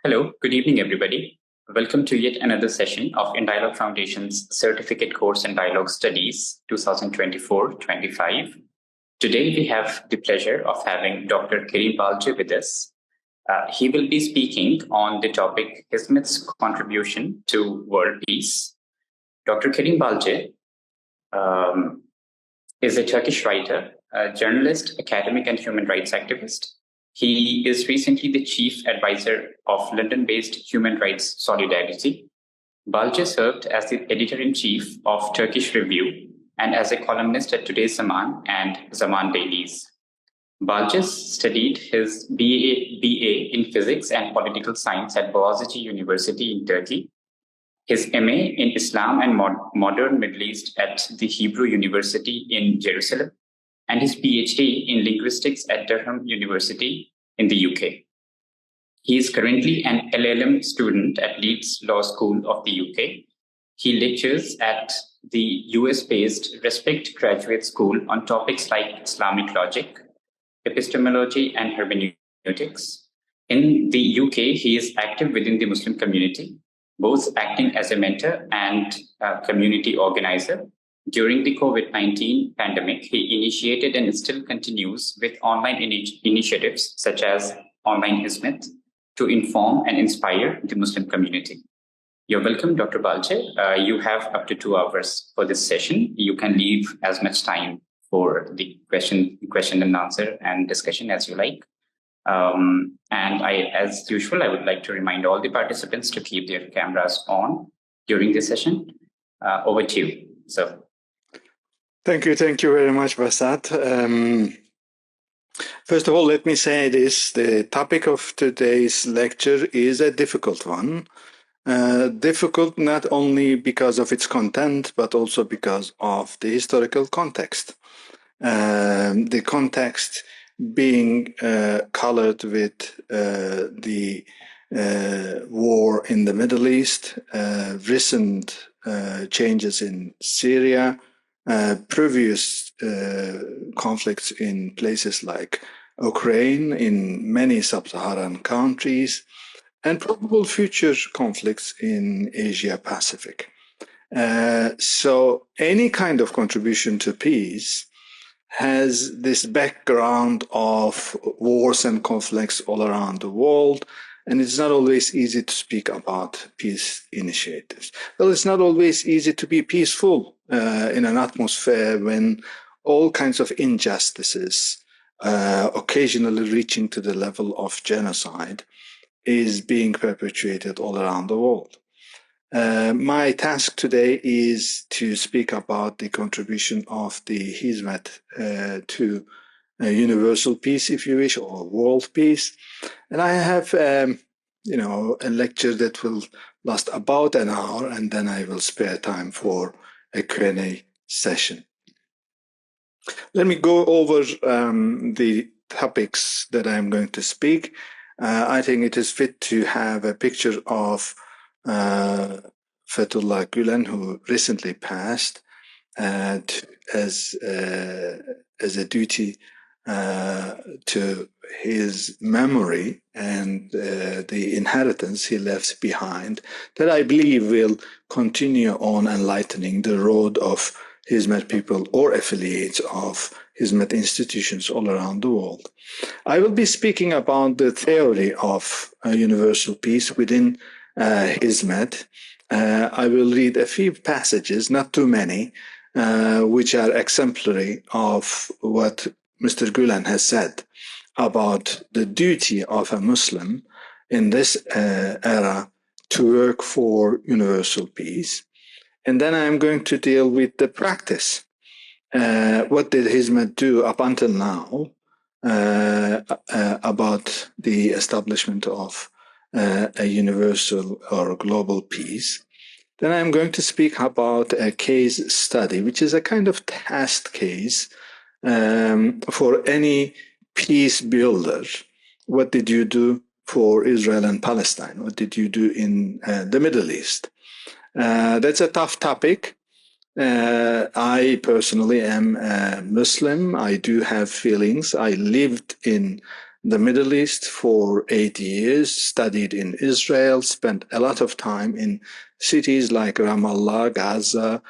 Hello, good evening, everybody. Welcome to yet another session of In Dialogue Foundation's Certificate Course in Dialogue Studies 2024-25. Today, we have the pleasure of having Dr. Kerim Balci with us. He will be speaking on the topic Hizmet's contribution to world peace. Dr. Kerim Balci is a Turkish writer, a journalist, academic, and human rights activist. He is recently the chief advisor of London-based Human Rights Solidarity. Balci served as the editor-in-chief of Turkish Review and as a columnist at today's Zaman and Zaman dailies. Balci studied his BA in physics and political science at Bogazici University in Turkey, his MA in Islam and Modern Middle East at the Hebrew University in Jerusalem, and his Ph.D. in linguistics at Durham University in the UK. He is currently an LLM student at Leeds Law School of the UK. He lectures at the US-based Respect Graduate School on topics like Islamic logic, epistemology, and hermeneutics. In the UK, he is active within the Muslim community, both acting as a mentor and community organizer. During the COVID-19 pandemic, he initiated and still continues with online initiatives such as OnlineHizmet to inform and inspire the Muslim community. You're welcome, Dr. Balci. You have up to 2 hours for this session. You can leave as much time for the question and answer and discussion as you like. As usual, I would like to remind all the participants to keep their cameras on during this session. Over to you, sir. Thank you very much, Basat. First of all, let me say this: the topic of today's lecture is a difficult one. Difficult not only because of its content, but also because of the historical context. The context being colored with the war in the Middle East, recent changes in Syria, previous conflicts in places like Ukraine, in many sub-Saharan countries, and probable future conflicts in Asia-Pacific. So any kind of contribution to peace has this background of wars and conflicts all around the world, and it's not always easy to speak about peace initiatives. Well, it's not always easy to be peaceful in an atmosphere when all kinds of injustices, occasionally reaching to the level of genocide, is being perpetuated all around the world. My task today is to speak about the contribution of the Hizmet to universal peace, if you wish, or world peace. And I have, a lecture that will last about an hour, and then I will spare time for a Q&A session. Let me go over the topics that I'm going to speak. I think it is fit to have a picture of Fethullah Gülen, who recently passed, as a duty to his memory and the inheritance he left behind, that I believe will continue on enlightening the road of Hizmet people or affiliates of Hizmet institutions all around the world. I will be speaking about the theory of universal peace within Hizmet. I will read a few passages, not too many, which are exemplary of what Mr. Gülen has said about the duty of a Muslim in this era to work for universal peace. And then I'm going to deal with the practice. What did Hizmet do up until now about the establishment of a universal or global peace? Then I'm going to speak about a case study, which is a kind of test case for any peace builder. What did you do for Israel and Palestine? What did you do in the Middle East? That's a tough topic. I personally am a Muslim. I do have feelings. I lived in the Middle East for 8 years, studied in Israel, spent a lot of time in cities like Ramallah, Gaza,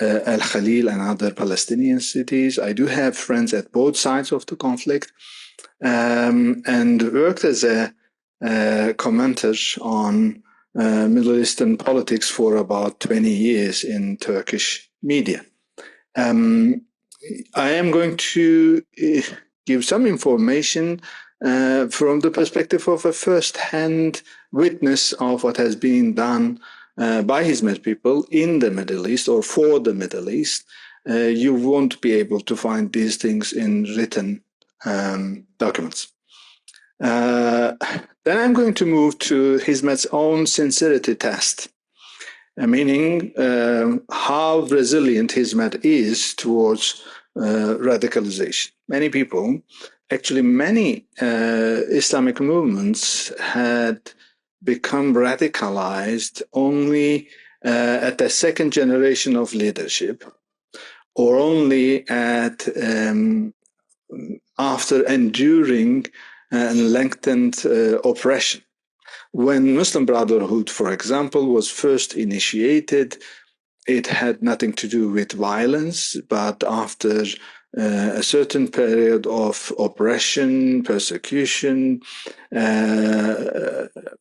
Al Khalil, and other Palestinian cities. I do have friends at both sides of the conflict, and worked as a commentator on Middle Eastern politics for about 20 years in Turkish media. I am going to give some information from the perspective of a first-hand witness of what has been done by Hizmet people in the Middle East or for the Middle East. You won't be able to find these things in written documents. Then I'm going to move to Hizmet's own sincerity test, meaning how resilient Hizmet is towards radicalization. Many people, actually many Islamic movements had become radicalized only at the second generation of leadership, or only at after enduring and lengthened oppression. When Muslim Brotherhood, for example, was first initiated, it had nothing to do with violence, but after a certain period of oppression, persecution,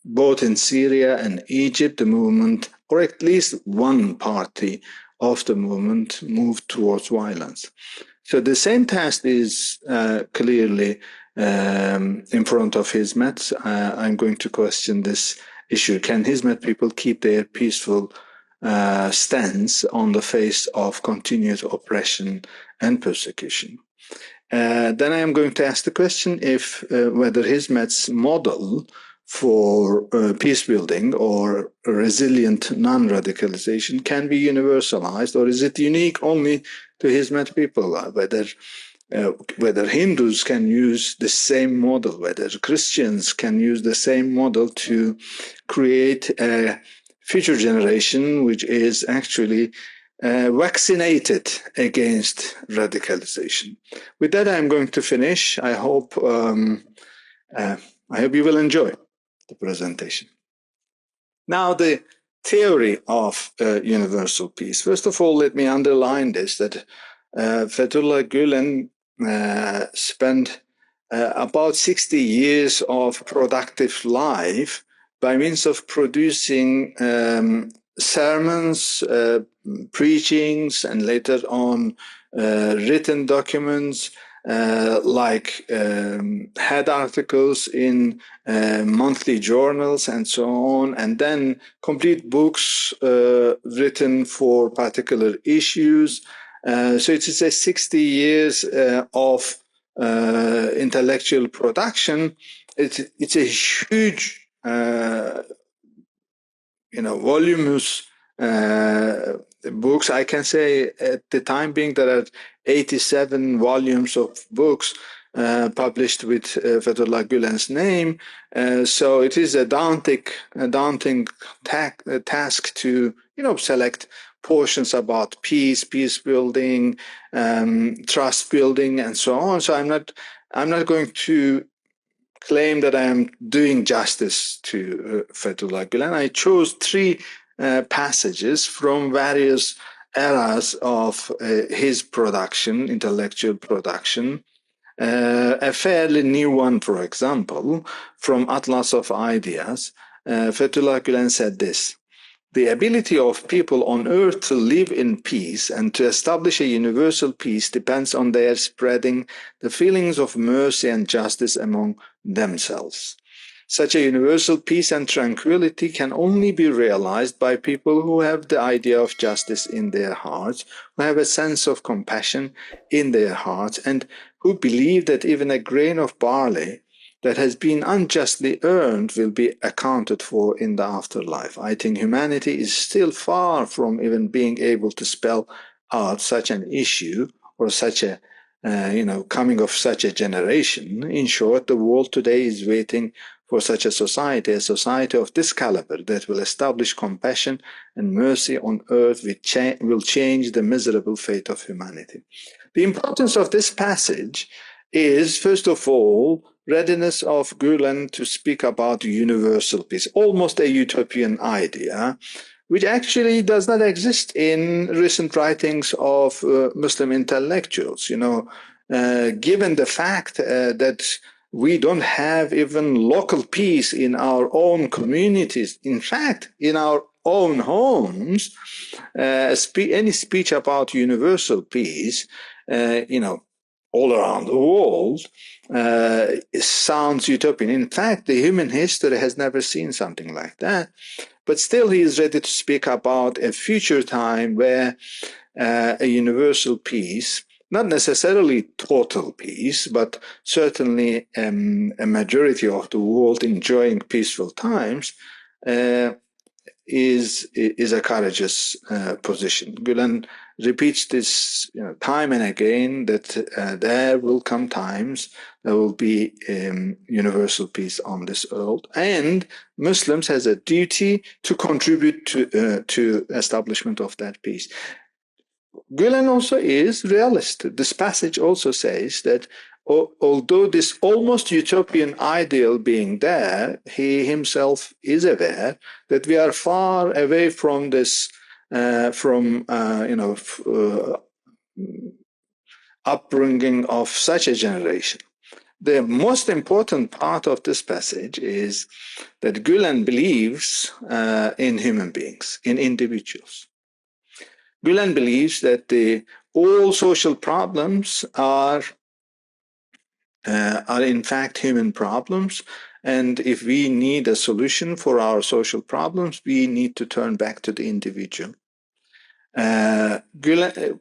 both in Syria and Egypt, the movement, or at least one party of the movement, moved towards violence. So the same test is clearly in front of Hizmet. I'm going to question this issue. Can Hizmet people keep their peaceful stance on the face of continued oppression and persecution? Then I am going to ask the question if whether Hizmet's model for peace building or resilient non-radicalization can be universalized, or is it unique only to Hizmet people? Whether Hindus can use the same model, whether Christians can use the same model to create a future generation which is actually vaccinated against radicalization. With that, I'm going to finish. I hope you will enjoy the presentation. Now, the theory of universal peace. First of all, let me underline this, that Fethullah Gülen spent about 60 years of productive life by means of producing sermons, preachings, and later on written documents like head articles in monthly journals and so on, and then complete books written for particular issues. So it is a 60 years of intellectual production. It's a huge, voluminous books. I can say at the time being there are 87 volumes of books published with Fethullah Gülen's name. So it is a daunting task to select portions about peace building, trust building, and so on. So I'm not going to claim that I am doing justice to Fethullah Gülen. I chose three passages from various eras of his production, intellectual production. A fairly new one, for example, from Atlas of Ideas. Fethullah Gülen said this: "The ability of people on earth to live in peace and to establish a universal peace depends on their spreading the feelings of mercy and justice among themselves. Such a universal peace and tranquility can only be realized by people who have the idea of justice in their hearts, who have a sense of compassion in their hearts, and who believe that even a grain of barley that has been unjustly earned will be accounted for in the afterlife. I think humanity is still far from even being able to spell out such an issue or such a, coming of such a generation. In short, the world today is waiting for such a society of this caliber that will establish compassion and mercy on earth, which will change the miserable fate of humanity." The importance of this passage is, first of all, readiness of Gulen to speak about universal peace, almost a utopian idea, which actually does not exist in recent writings of Muslim intellectuals. Given the fact that we don't have even local peace in our own communities, in fact, in our own homes, any speech about universal peace, all around the world, sounds utopian. In fact, the human history has never seen something like that. But still, he is ready to speak about a future time where a universal peace, not necessarily total peace, but certainly a majority of the world enjoying peaceful times, is a courageous position. Gulen repeats this time and again, that there will come times there will be universal peace on this earth, and Muslims has a duty to contribute to establishment of that peace. Gulen also is realist. This passage also says that although this almost utopian ideal being there, he himself is aware that we are far away from this, upbringing of such a generation. The most important part of this passage is that Gulen believes in human beings, in individuals. Gulen believes that all social problems are in fact human problems, and if we need a solution for our social problems, we need to turn back to the individual. Gulen,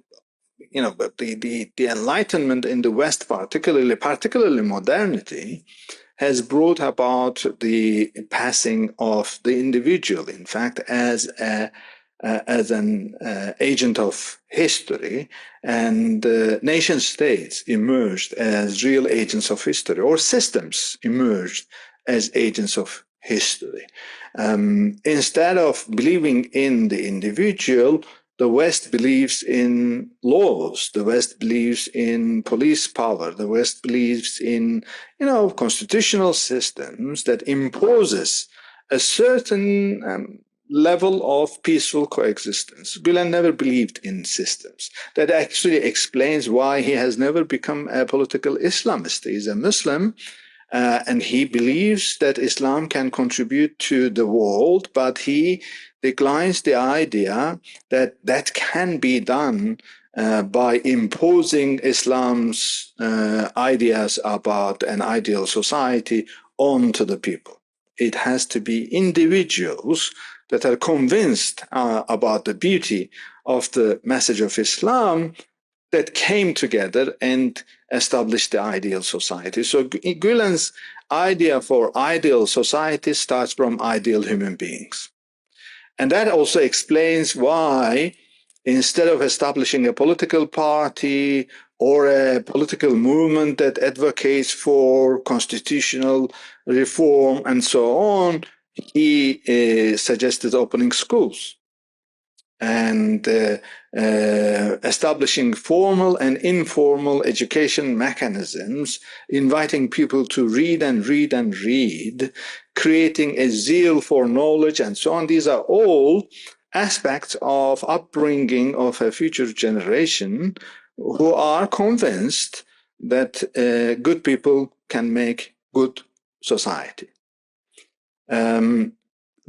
but the Enlightenment in the West, particularly modernity, has brought about the passing of the individual, in fact, as an agent of history, and nation states emerged as real agents of history, or systems emerged as agents of history. Instead of believing in the individual, the West believes in laws. The West believes in police power. The West believes in, constitutional systems that imposes a certain level of peaceful coexistence. Gulen never believed in systems. That actually explains why he has never become a political Islamist. He's a Muslim, and he believes that Islam can contribute to the world, but he declines the idea that that can be done by imposing Islam's ideas about an ideal society onto the people. It has to be individuals that are convinced about the beauty of the message of Islam that came together and established the ideal society. So Gulen's idea for ideal society starts from ideal human beings. And that also explains why, instead of establishing a political party or a political movement that advocates for constitutional reform and so on, he suggested opening schools and establishing formal and informal education mechanisms, inviting people to read and read and read, creating a zeal for knowledge and so on. These are all aspects of upbringing of a future generation who are convinced that good people can make good society.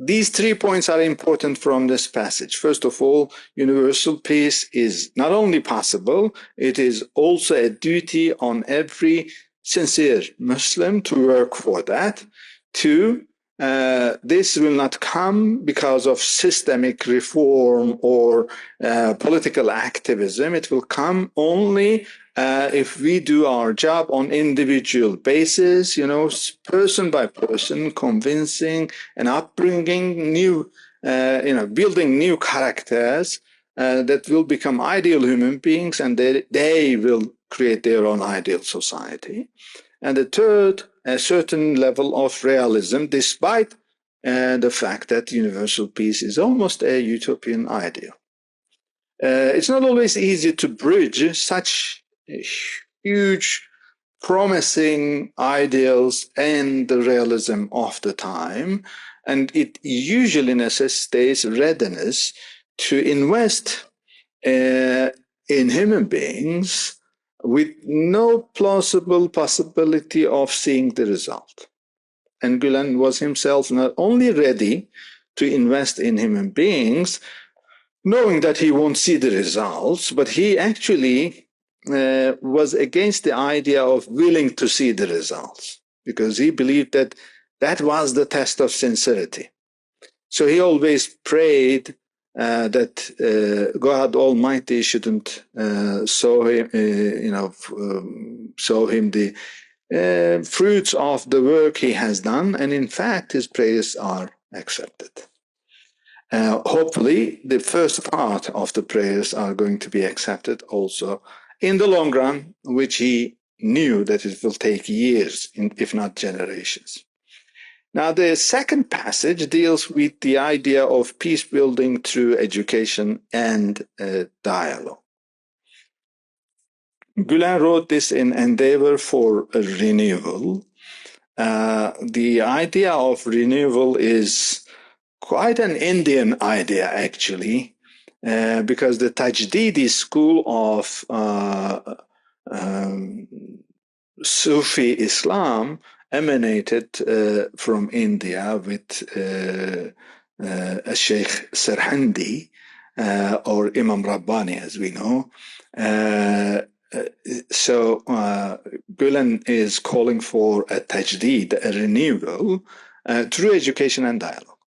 These 3 points are important from this passage. First of all, universal peace is not only possible, it is also a duty on every sincere Muslim to work for that. Two, this will not come because of systemic reform or political activism. It will come only if we do our job on individual basis, person by person, convincing and upbringing new, building new characters that will become ideal human beings, and they will create their own ideal society. And the third, a certain level of realism, despite the fact that universal peace is almost a utopian ideal. It's not always easy to bridge such huge promising ideals and the realism of the time, and it usually necessitates readiness to invest in human beings with no plausible possibility of seeing the result. And Gülen was himself not only ready to invest in human beings, knowing that he won't see the results, but he actually was against the idea of willing to see the results, because he believed that that was the test of sincerity. So he always prayed that God Almighty shouldn't show him the fruits of the work he has done, and in fact his prayers are accepted. Hopefully the first part of the prayers are going to be accepted also in the long run, which he knew that it will take years, if not generations. Now, the second passage deals with the idea of peace building through education and dialogue. Gülen wrote this in Endeavor for a Renewal. The idea of renewal is quite an Indian idea, actually, because the Tajdidi school of Sufi Islam emanated from India with Sheikh Sarhandi or Imam Rabbani, as we know. So Gülen is calling for a tajdid, a renewal, through education and dialogue.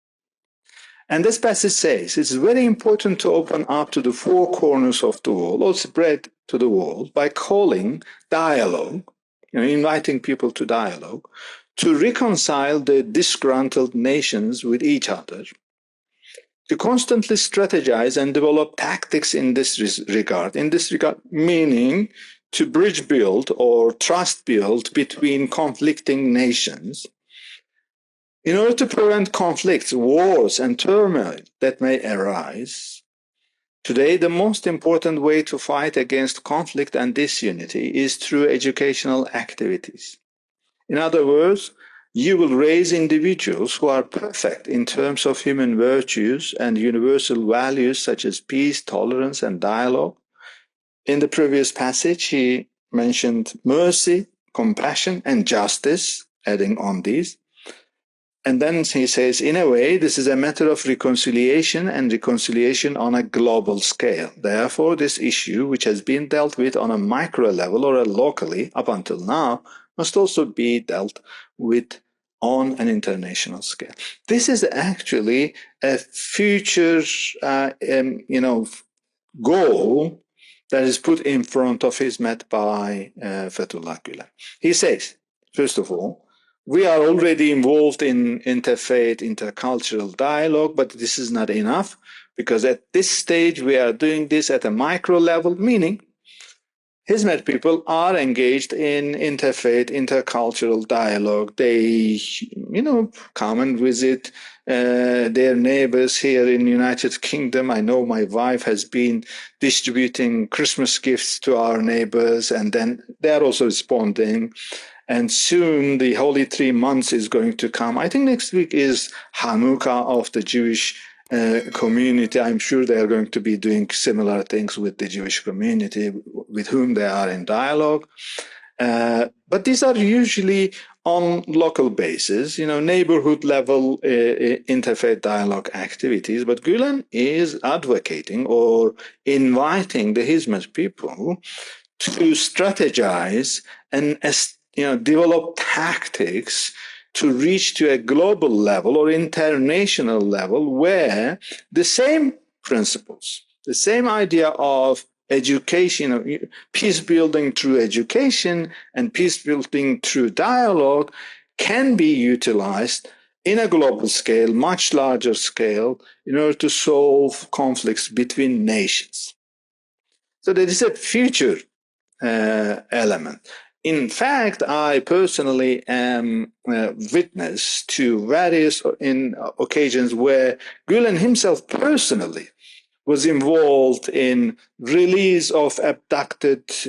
And this passage says it's very important to open up to the four corners of the world, or spread to the world, by calling dialogue, inviting people to dialogue, to reconcile the disgruntled nations with each other, to constantly strategize and develop tactics in this regard. In this regard, meaning to bridge build or trust build between conflicting nations, in order to prevent conflicts, wars, and turmoil that may arise. Today, the most important way to fight against conflict and disunity is through educational activities. In other words, you will raise individuals who are perfect in terms of human virtues and universal values such as peace, tolerance, and dialogue. In the previous passage, he mentioned mercy, compassion, and justice, adding on these. And then he says, in a way, this is a matter of reconciliation, and reconciliation on a global scale. Therefore, this issue, which has been dealt with on a micro level or locally up until now, must also be dealt with on an international scale. This is actually a future, goal that is put in front of Hizmet by Fethullah Gülen. He says, first of all, we are already involved in interfaith, intercultural dialogue, but this is not enough, because at this stage we are doing this at a micro level, meaning Hizmet people are engaged in interfaith, intercultural dialogue. They, come and visit their neighbors here in the United Kingdom. I know my wife has been distributing Christmas gifts to our neighbors, and then they're also responding. And soon the Holy 3 Months is going to come. I think next week is Hanukkah of the Jewish community. I'm sure they are going to be doing similar things with the Jewish community with whom they are in dialogue. But these are usually on local basis, neighborhood level interfaith dialogue activities. But Gülen is advocating or inviting the Hizmet people to strategize and develop tactics to reach to a global level or international level where the same principles, the same idea of education, peace building through education and peace building through dialogue can be utilized in a global scale, much larger scale, in order to solve conflicts between nations. So there is a future element. In fact, I personally am witness to various occasions where Gülen himself personally was involved in release of abductees,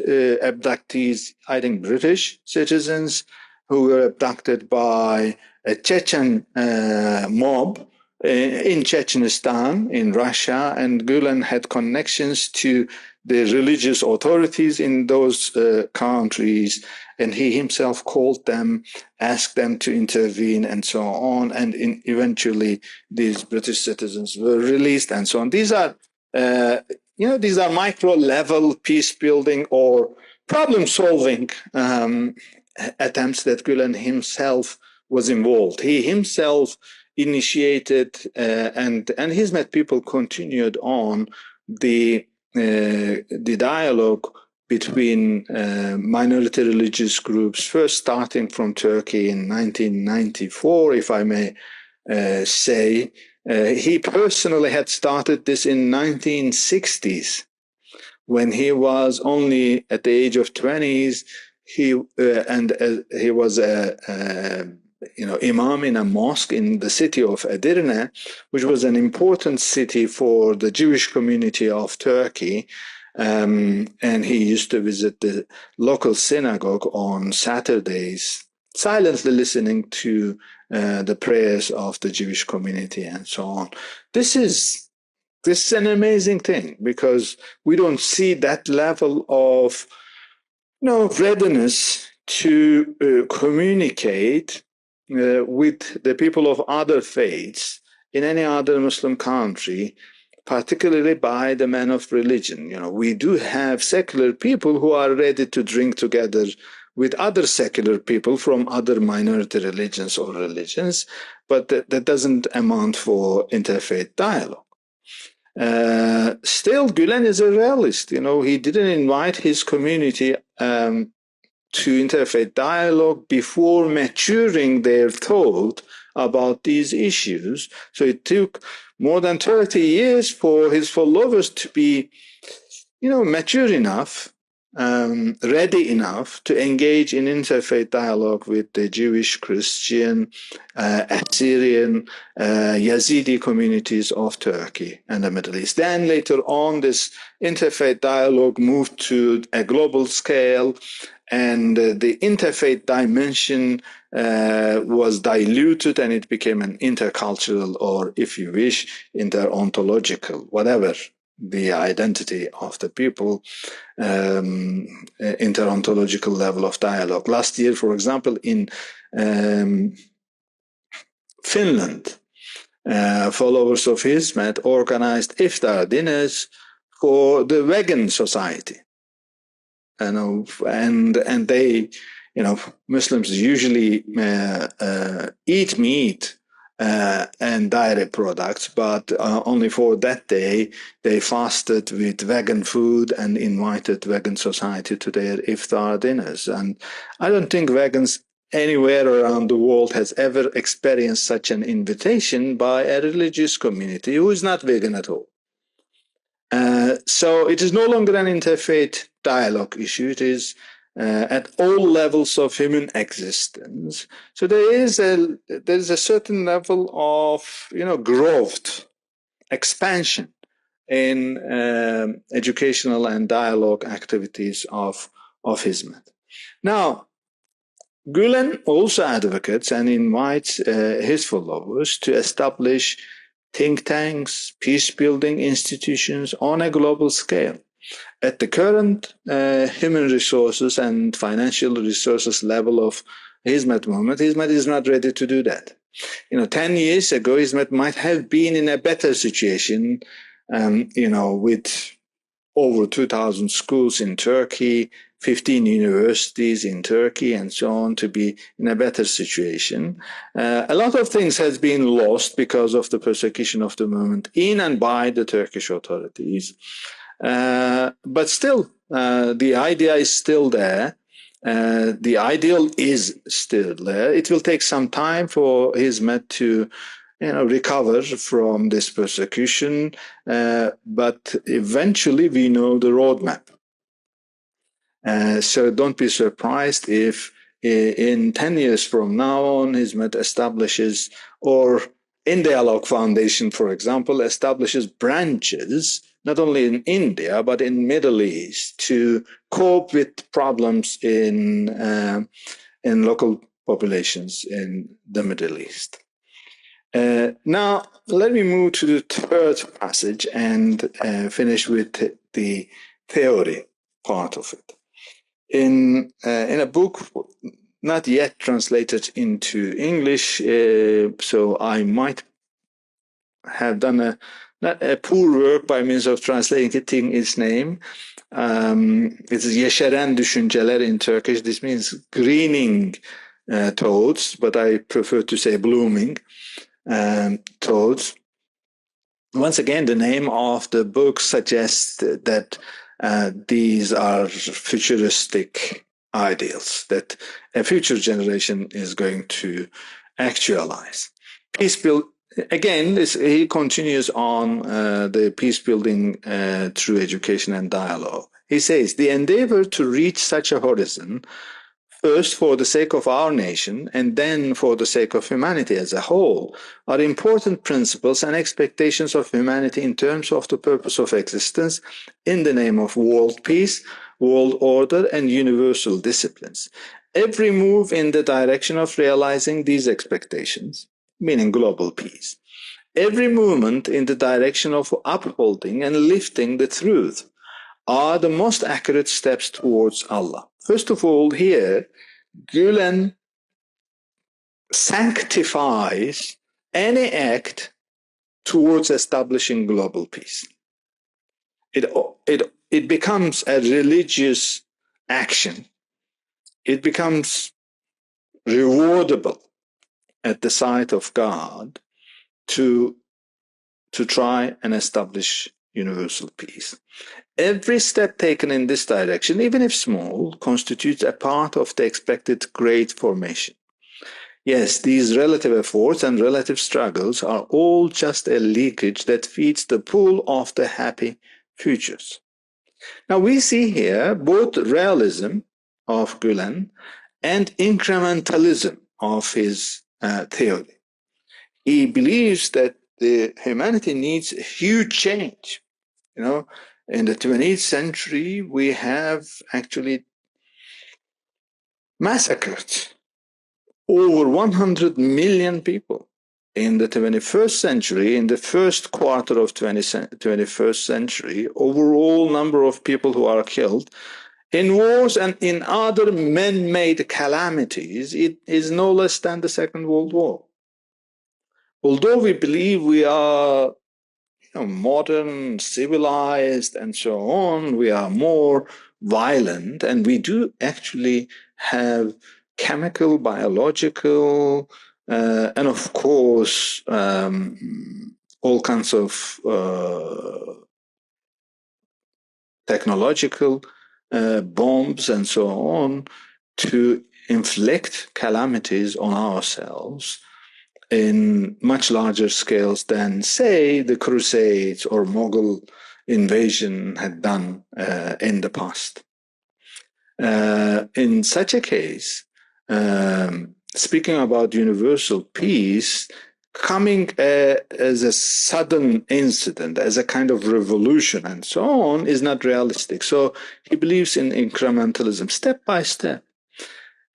I think British citizens, who were abducted by a Chechen mob in Chechenistan, in Russia, and Gulen had connections to the religious authorities in those countries, and he himself called them, asked them to intervene, and so on, and eventually these British citizens were released, and so on. These are, these are micro-level peace-building or problem-solving attempts that Gulen himself was involved. He himself initiated, and Hizmet people continued on the dialogue between minority religious groups, first starting from Turkey in 1994, if I may say. He personally had started this in 1960s when he was only at the age of 20s. He was a imam in a mosque in the city of Edirne, which was an important city for the Jewish community of Turkey. And he used to visit the local synagogue on Saturdays, silently listening to the prayers of the Jewish community and so on. This is an amazing thing, because we don't see that level of readiness to communicate with the people of other faiths in any other Muslim country, particularly by the men of religion. We do have secular people who are ready to drink together with other secular people from other minority religions or religions, but that doesn't amount for interfaith dialogue. Still, Gülen is a realist. He didn't invite his community to interfaith dialogue before maturing their thought about these issues. So it took more than 30 years for his followers to be, mature enough, ready enough to engage in interfaith dialogue with the Jewish, Christian, Assyrian, Yazidi communities of Turkey and the Middle East. Then later on, this interfaith dialogue moved to a global scale, and the interfaith dimension was diluted, and it became an intercultural, or if you wish, interontological, whatever the identity of the people, interontological level of dialogue. Last year, for example, in Finland, followers of Hizmet organized iftar dinners for the vegan society. And they, Muslims usually eat meat and dairy products, but only for that day they fasted with vegan food and invited vegan society to their iftar dinners. And I don't think vegans anywhere around the world has ever experienced such an invitation by a religious community who is not vegan at all. So it is no longer an interfaith dialogue issue. It is at all levels of human existence. So there is a certain level of growth, expansion in educational and dialogue activities of Hizmet. Now, Gülen also advocates and invites his followers to establish think tanks, peace-building institutions on a global scale. At the current human resources and financial resources level of Hizmet movement, Hizmet is not ready to do that. 10 years ago, Hizmet might have been in a better situation, with over 2,000 schools in Turkey, 15 universities in Turkey, and so on, to be in a better situation. A lot of things has been lost because of the persecution of the movement in and by the Turkish authorities. But still, the idea is still there. The ideal is still there. It will take some time for Hizmet to recover from this persecution, but eventually we know the roadmap. So don't be surprised if in 10 years from now on, Hizmet establishes or In Dialogue Foundation, for example, establishes branches not only in India but in Middle East to cope with problems in local populations in the Middle East. Now, let me move to the third passage and finish with the theory part of it. In a book not yet translated into English, so I might have done a poor work by means of translating its name. It's Yeşeren Düşünceler in Turkish. This means greening thoughts, but I prefer to say blooming thoughts. Once again, the name of the book suggests that these are futuristic ideals that a future generation is going to actualize. Again, he continues on the peace building through education and dialogue. He says, the endeavor to reach such a horizon, first for the sake of our nation and then for the sake of humanity as a whole, are important principles and expectations of humanity in terms of the purpose of existence in the name of world peace, world order, and universal disciplines. Every move in the direction of realizing these expectations, meaning global peace, every movement in the direction of upholding and lifting the truth, are the most accurate steps towards Allah. First of all, here, Gülen sanctifies any act towards establishing global peace. It becomes a religious action. It becomes rewardable at the sight of God to try and establish universal peace. Every step taken in this direction, even if small, constitutes a part of the expected great formation. Yes, these relative efforts and relative struggles are all just a leakage that feeds the pool of the happy futures. Now we see here both realism of Gülen and incrementalism of his theory. He believes that the humanity needs a huge change. In the 20th century, we have actually massacred over 100 million people. In the 21st century, in the first quarter of 21st century, overall number of people who are killed in wars and in other man-made calamities, it is no less than the Second World War. Although we believe we are modern, civilized, and so on, we are more violent, and we do actually have chemical, biological, and of course, all kinds of technological bombs and so on to inflict calamities on ourselves in much larger scales than, say, the Crusades or Mughal invasion had done in the past. In such a case, speaking about universal peace, coming as a sudden incident, as a kind of revolution and so on, is not realistic. So he believes in incrementalism, step by step.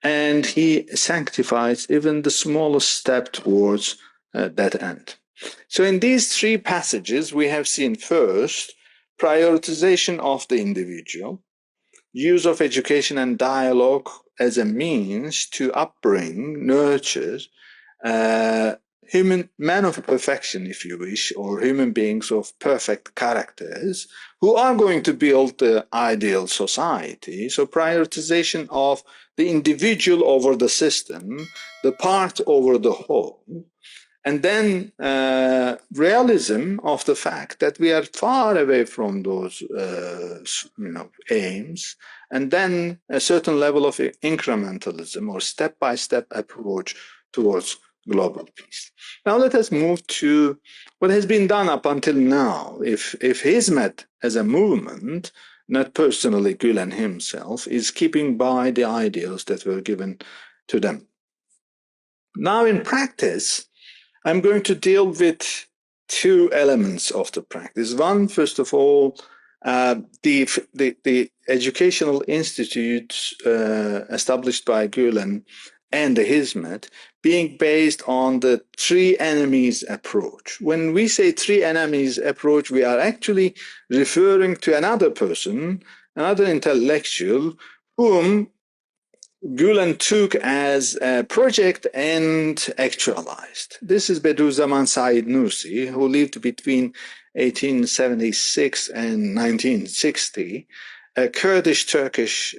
And he sanctifies even the smallest step towards that end. So in these three passages, we have seen first, prioritization of the individual, use of education and dialogue as a means to upbring, nurture men of perfection, if you wish, or human beings of perfect characters who are going to build the ideal society. So prioritization of the individual over the system, the part over the whole, and then realism of the fact that we are far away from those aims, and then a certain level of incrementalism or step-by-step approach towards global peace. Now let us move to what has been done up until now. If Hizmet as a movement, not personally Gülen himself, is keeping by the ideals that were given to them. Now in practice, I'm going to deal with two elements of the practice. One, first of all, the educational institutes established by Gülen and the Hizmet being based on the three enemies approach. When we say three enemies approach, we are actually referring to another person, another intellectual, whom Gülen took as a project and actualized. This is Bediüzzaman Said Nursi, who lived between 1876 and 1960, a Kurdish Turkish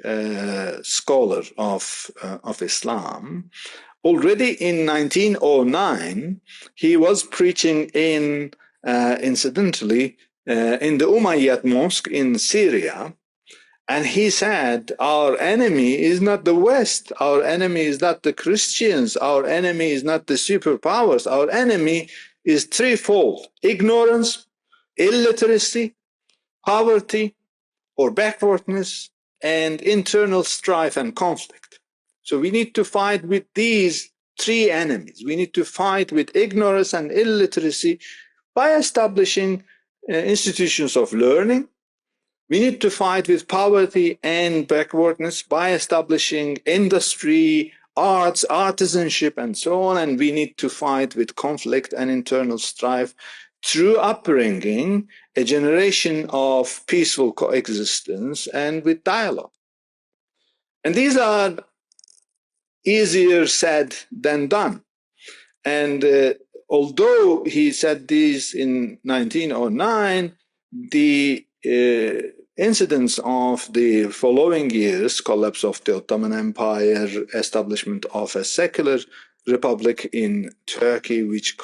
scholar of Islam. Already in 1909, he was preaching incidentally, in the Umayyad Mosque in Syria. And he said, our enemy is not the West. Our enemy is not the Christians. Our enemy is not the superpowers. Our enemy is threefold: ignorance, illiteracy, poverty or backwardness, and internal strife and conflict. So we need to fight with these three enemies. We need to fight with ignorance and illiteracy by establishing institutions of learning. We need to fight with poverty and backwardness by establishing industry, arts, artisanship, and so on. And we need to fight with conflict and internal strife through upbringing a generation of peaceful coexistence and with dialogue. And these are easier said than done. And although he said these in 1909, the incidents of the following years, collapse of the Ottoman Empire, establishment of a secular republic in Turkey, which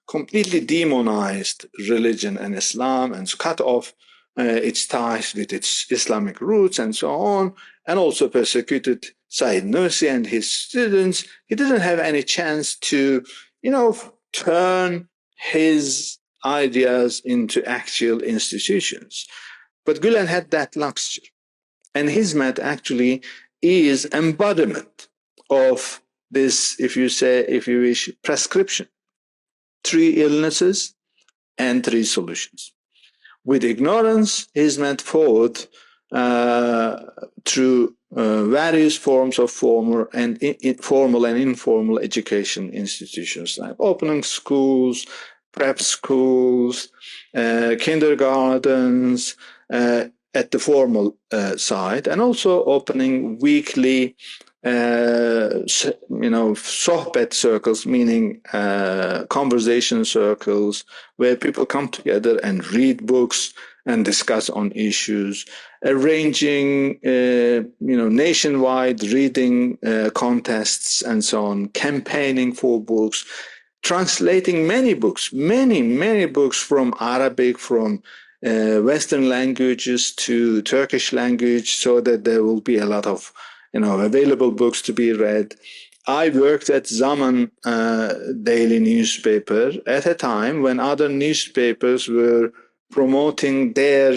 completely demonized religion and Islam and cut off its ties with its Islamic roots and so on, and also persecuted Said Nursi and his students. He didn't have any chance to, turn his ideas into actual institutions. But Gülen had that luxury. And Hizmet actually is embodiment of this, if you wish, prescription. 3 illnesses and 3 solutions. With ignorance, Hizmet fought through various forms of formal and informal education institutions, like opening schools, prep schools, kindergartens at the formal side, and also opening weekly sohbet circles, meaning conversation circles where people come together and read books and discuss on issues, arranging nationwide reading contests and so on, campaigning for books, translating many books from Arabic, from Western languages to Turkish language, so that there will be a lot of available books to be read. I worked at Zaman daily newspaper at a time when other newspapers were promoting their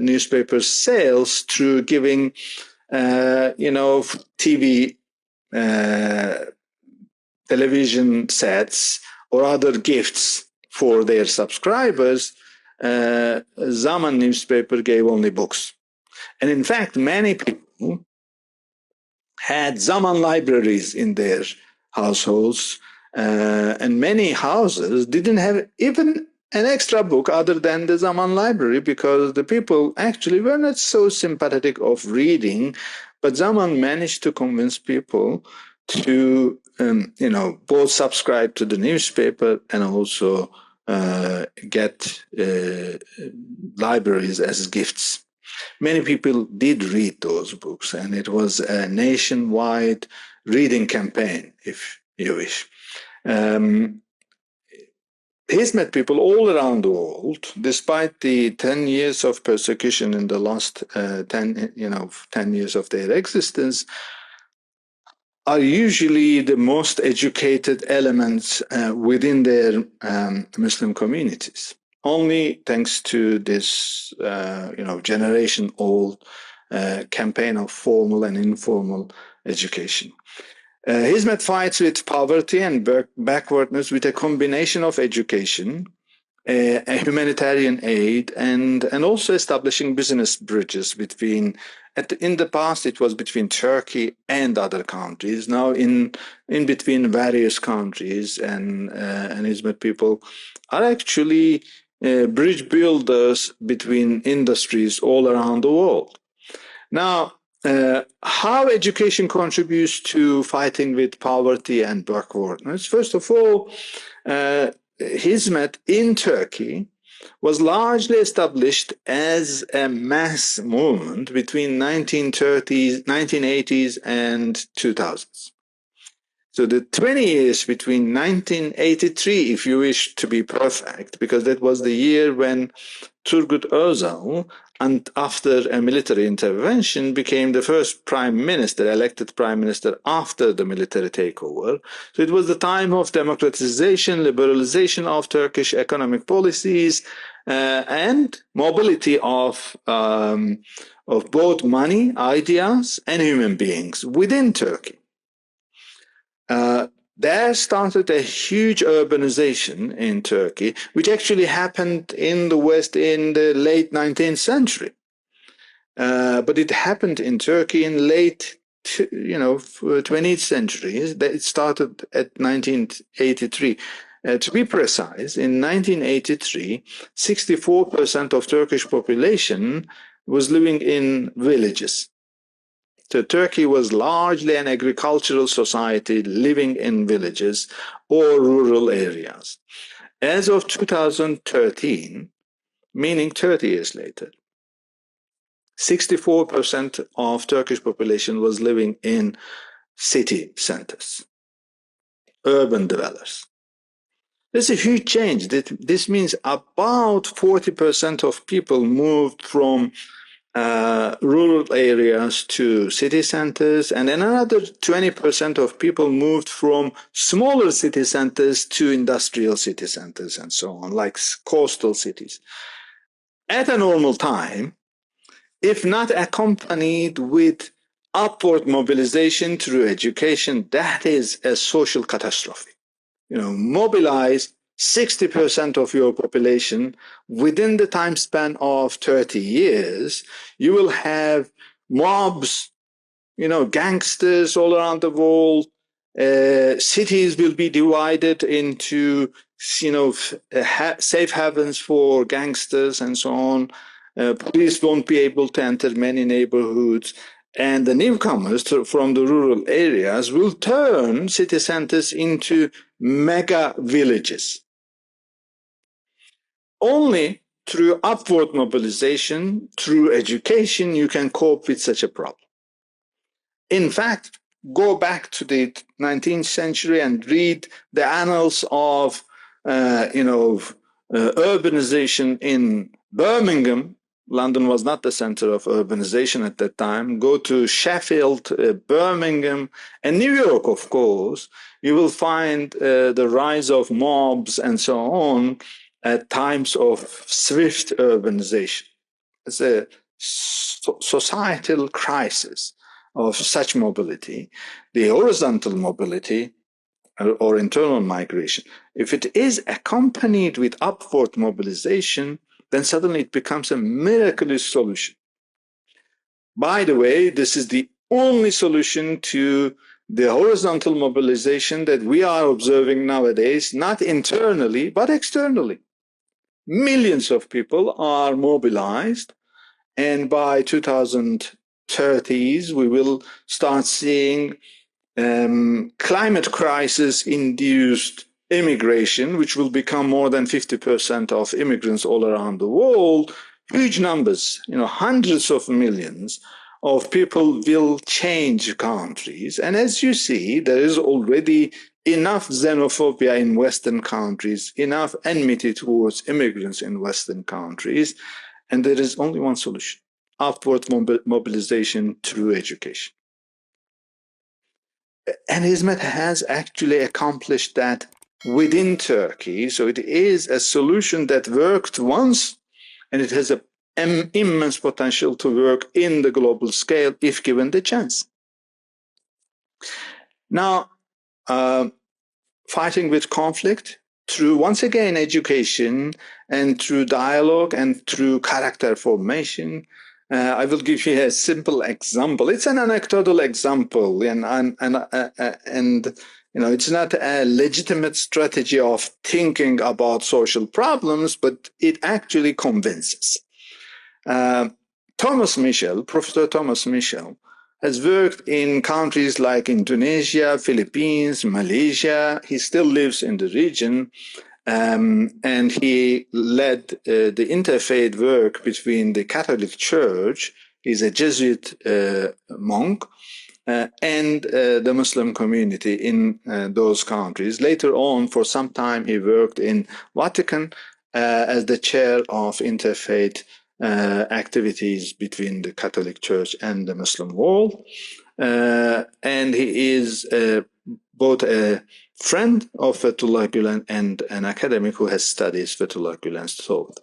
newspaper sales through giving, TV, television sets or other gifts for their subscribers. Zaman newspaper gave only books. And in fact, many people had Zaman libraries in their households, and many houses didn't have even an extra book other than the Zaman library, because the people actually were not so sympathetic of reading, but Zaman managed to convince people to, both subscribe to the newspaper and also get libraries as gifts. Many people did read those books, and it was a nationwide reading campaign, if you wish. Hizmet people all around the world, despite the 10 years of persecution in the last 10 years of their existence, are usually the most educated elements within their Muslim communities. Only thanks to this, generation-old campaign of formal and informal education. Hizmet fights with poverty and backwardness with a combination of education, a humanitarian aid, and also establishing business bridges between. In the past, it was between Turkey and other countries. Now, in between various countries, and Hizmet people are actually bridge builders between industries all around the world. Now, how education contributes to fighting with poverty and backwardness? First of all, Hizmet in Turkey was largely established as a mass movement between 1930s, 1980s, and 2000s. So the 20 years between 1983, if you wish to be perfect, because that was the year when Turgut Özal, and after a military intervention, became the first prime minister, elected prime minister after the military takeover. So it was the time of democratization, liberalization of Turkish economic policies, and mobility of both money, ideas, and human beings within Turkey. There started a huge urbanization in Turkey, which actually happened in the West in the late 19th century. But it happened in Turkey in late, 20th century. It started at 1983. To be precise, in 1983, 64% of Turkish population was living in villages. So Turkey was largely an agricultural society living in villages or rural areas. As of 2013, meaning 30 years later, 64% of Turkish population was living in city centers, urban dwellers. There's a huge change. This means about 40% of people moved from rural areas to city centers, and another 20% of people moved from smaller city centers to industrial city centers and so on, like coastal cities. At a normal time, if not accompanied with upward mobilization through education, that is a social catastrophe. Mobilize 60% of your population within the time span of 30 years, you will have mobs, gangsters all around the world. Cities will be divided into, safe havens for gangsters and so on. Police won't be able to enter many neighborhoods. And the newcomers from the rural areas will turn city centers into mega villages. Only through upward mobilization, through education, you can cope with such a problem. In fact, go back to the 19th century and read the annals of, urbanization in Birmingham. London was not the center of urbanization at that time. Go to Sheffield, Birmingham, and New York, of course. You will find the rise of mobs and so on at times of swift urbanization. It's a societal crisis of such mobility, the horizontal mobility or internal migration. If it is accompanied with upward mobilization, then suddenly it becomes a miraculous solution. By the way, this is the only solution to the horizontal mobilization that we are observing nowadays, not internally, but externally. Millions of people are mobilized, and by 2030s, we will start seeing climate crisis-induced immigration, which will become more than 50% of immigrants all around the world. Huge numbers, hundreds of millions of people will change countries. And as you see, there is already enough xenophobia in Western countries, enough enmity towards immigrants in Western countries, and there is only one solution: upward mobilization through education. And Hizmet has actually accomplished that within Turkey. So it is a solution that worked once, and it has an immense potential to work in the global scale if given the chance. Now, fighting with conflict through, once again, education and through dialogue and through character formation. I will give you a simple example. It's an anecdotal example, and it's not a legitimate strategy of thinking about social problems, but it actually convinces. Professor Thomas Michel, has worked in countries like Indonesia, Philippines, Malaysia. He still lives in the region, and he led the interfaith work between the Catholic Church, he's a Jesuit monk, and the Muslim community in those countries. Later on, for some time, he worked in Vatican as the chair of interfaith activities between the Catholic Church and the Muslim world. And he is both a friend of Fethullah Gülen and an academic who has studied Fethullah Gülen's thought.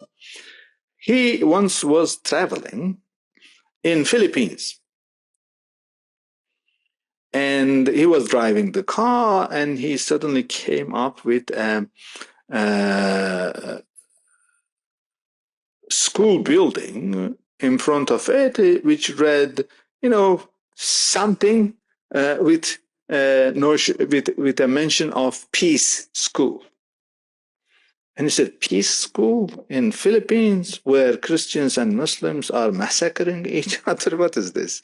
He once was traveling in Philippines, and he was driving the car, and he suddenly came up with a school building in front of it, which read, something with a mention of peace school. And he said, peace school in Philippines where Christians and Muslims are massacring each other? What is this?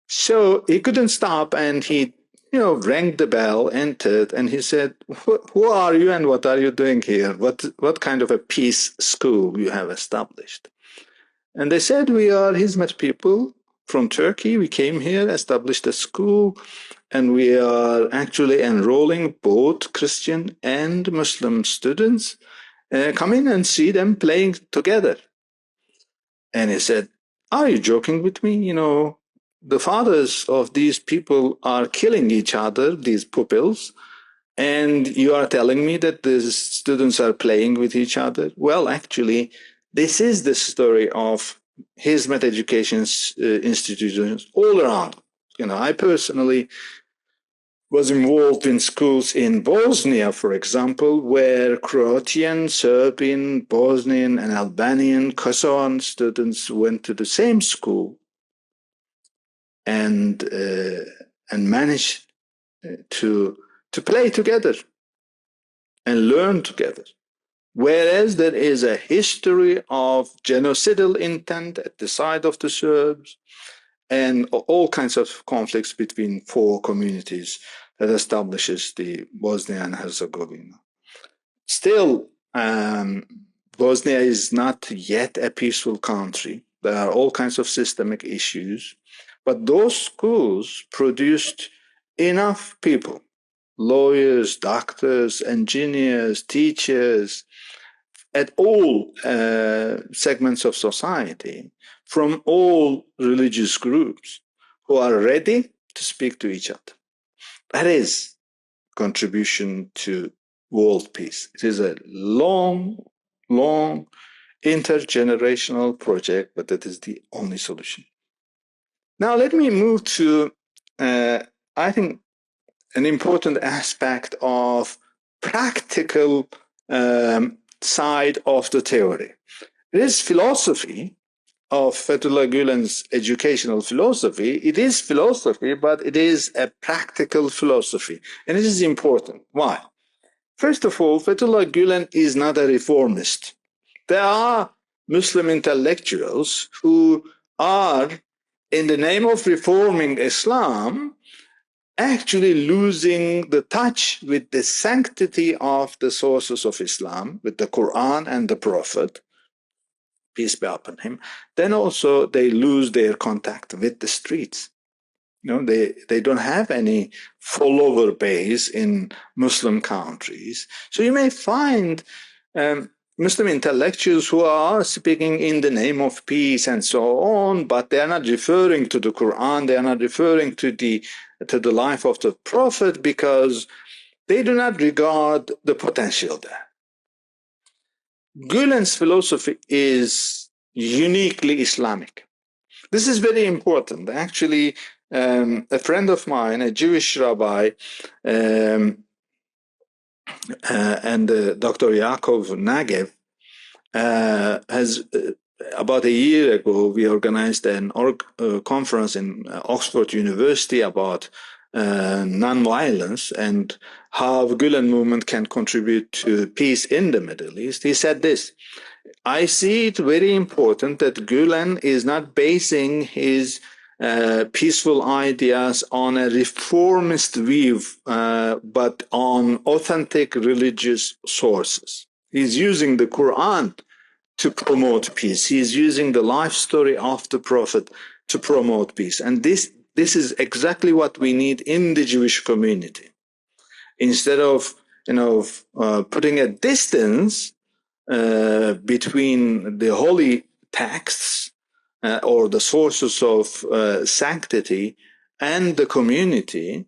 So he couldn't stop, and he, rang the bell, entered, and he said, who are you and what are you doing here? What kind of a peace school you have established? And they said, we are Hizmet people from Turkey. We came here, established a school, and we are actually enrolling both Christian and Muslim students. Come in and see them playing together. And he said, are you joking with me? The fathers of these people are killing each other, these pupils, and you are telling me that the students are playing with each other? Well, actually, this is the story of Hizmet education institutions all around. I personally was involved in schools in Bosnia, for example, where Croatian, Serbian, Bosnian, and Albanian, Kosovan students went to the same school and managed to play together and learn together. Whereas there is a history of genocidal intent at the side of the Serbs and all kinds of conflicts between four communities that establishes the Bosnia and Herzegovina. Still, Bosnia is not yet a peaceful country. There are all kinds of systemic issues, but those schools produced enough people, lawyers, doctors, engineers, teachers, at all segments of society, from all religious groups, who are ready to speak to each other. That is contribution to world peace. It is a long, long intergenerational project, but that is the only solution. Now let me move to, I think, an important aspect of practical side of the theory. It is philosophy of Fethullah Gülen's educational philosophy. It is philosophy, but it is a practical philosophy. And it is important. Why? First of all, Fethullah Gülen is not a reformist. There are Muslim intellectuals who are, in the name of reforming Islam, actually losing the touch with the sanctity of the sources of Islam, with the Quran and the Prophet, peace be upon him. Then also they lose their contact with the streets. They don't have any follower base in Muslim countries. So you may find Muslim intellectuals who are speaking in the name of peace and so on, but they are not referring to the Quran, they are not referring to the life of the Prophet, because they do not regard the potential there. Gülen's philosophy is uniquely Islamic. This is very important. Actually, a friend of mine, a Jewish rabbi, and Dr. Yaakov Nagev, has about a year ago, we organized an conference in Oxford University about non-violence and how the Gulen movement can contribute to peace in the Middle East. He said this: I see it very important that Gulen is not basing his peaceful ideas on a reformist view, but on authentic religious sources. He's using the Quran to promote peace. He's using the life story of the Prophet to promote peace. And this is exactly what we need in the Jewish community. Instead of putting a distance between the holy texts or the sources of sanctity and the community,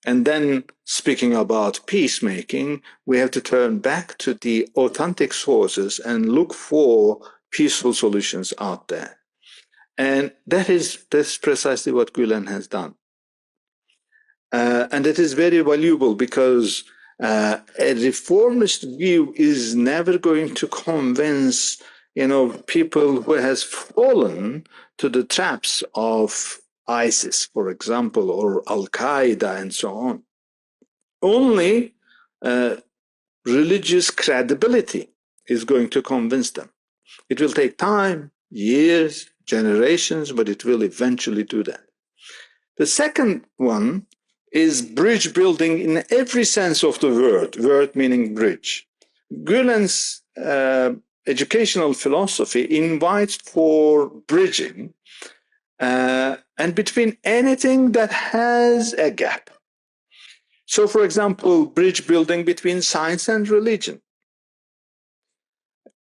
and then speaking about peacemaking, we have to turn back to the authentic sources and look for peaceful solutions out there. And that's precisely what Gulen has done. And it is very valuable because a reformist view is never going to convince people who has fallen to the traps of ISIS, for example, or Al-Qaeda and so on. Only religious credibility is going to convince them. It will take time, years, generations, but it will eventually do that. The second one is bridge building in every sense of the word meaning bridge. Gulen's educational philosophy invites for bridging and between anything that has a gap. So, for example, bridge building between science and religion.